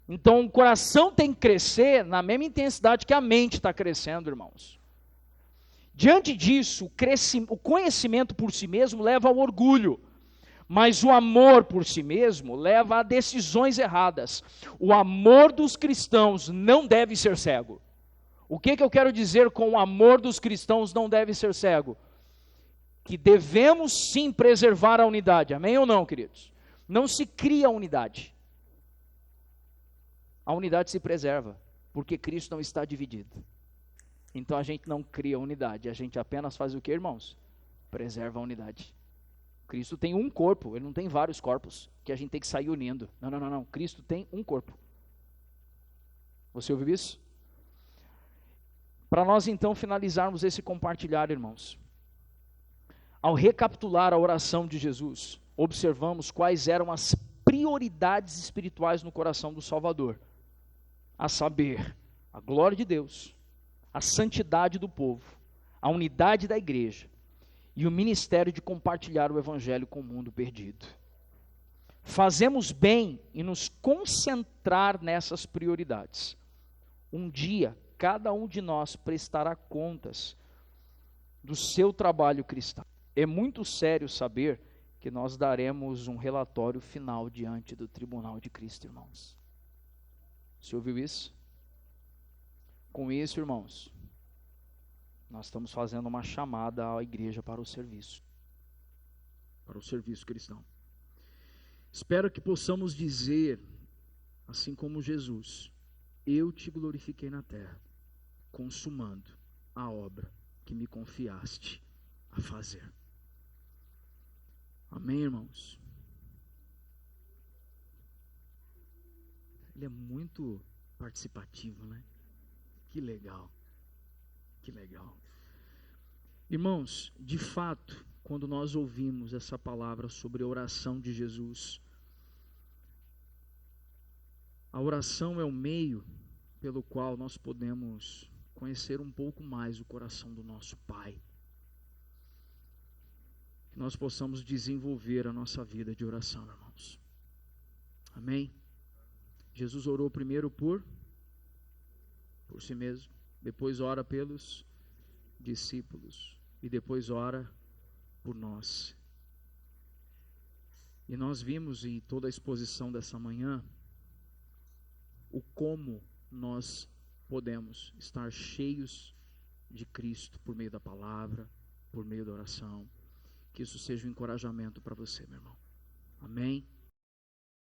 Então, o coração tem que crescer na mesma intensidade que a mente está crescendo, irmãos. Diante disso, o conhecimento por si mesmo leva ao orgulho, mas o amor por si mesmo leva a decisões erradas. O amor dos cristãos não deve ser cego. O que eu quero dizer com o amor dos cristãos não deve ser cego? Que devemos sim preservar a unidade, amém ou não, queridos? Não se cria unidade. A unidade se preserva, porque Cristo não está dividido. Então a gente não cria unidade, a gente apenas faz o que, irmãos? Preserva a unidade. Cristo tem um corpo, ele não tem vários corpos, que a gente tem que sair unindo. Não. Cristo tem um corpo. Você ouviu isso? Para nós então finalizarmos esse compartilhar, irmãos. Ao recapitular a oração de Jesus, observamos quais eram as prioridades espirituais no coração do Salvador. A saber, a glória de Deus, a santidade do povo, a unidade da igreja e o ministério de compartilhar o evangelho com o mundo perdido. Fazemos bem em nos concentrar nessas prioridades. Um dia, cada um de nós prestará contas do seu trabalho cristão. É muito sério saber que nós daremos um relatório final diante do tribunal de Cristo, irmãos. Você ouviu isso? Com isso, irmãos, nós estamos fazendo uma chamada à igreja para o serviço cristão. Espero que possamos dizer, assim como Jesus, eu te glorifiquei na terra, consumando a obra que me confiaste a fazer. Amém, irmãos? Ele é muito participativo, né? Que legal. Que legal. Irmãos, de fato, quando nós ouvimos essa palavra sobre a oração de Jesus, a oração é o meio pelo qual nós podemos conhecer um pouco mais o coração do nosso Pai. Que nós possamos desenvolver a nossa vida de oração, irmãos. Amém? Jesus orou primeiro por si mesmo, depois ora pelos discípulos e depois ora por nós. E nós vimos em toda a exposição dessa manhã o como nós podemos estar cheios de Cristo por meio da palavra, por meio da oração. Que isso seja um encorajamento para você, meu irmão. Amém?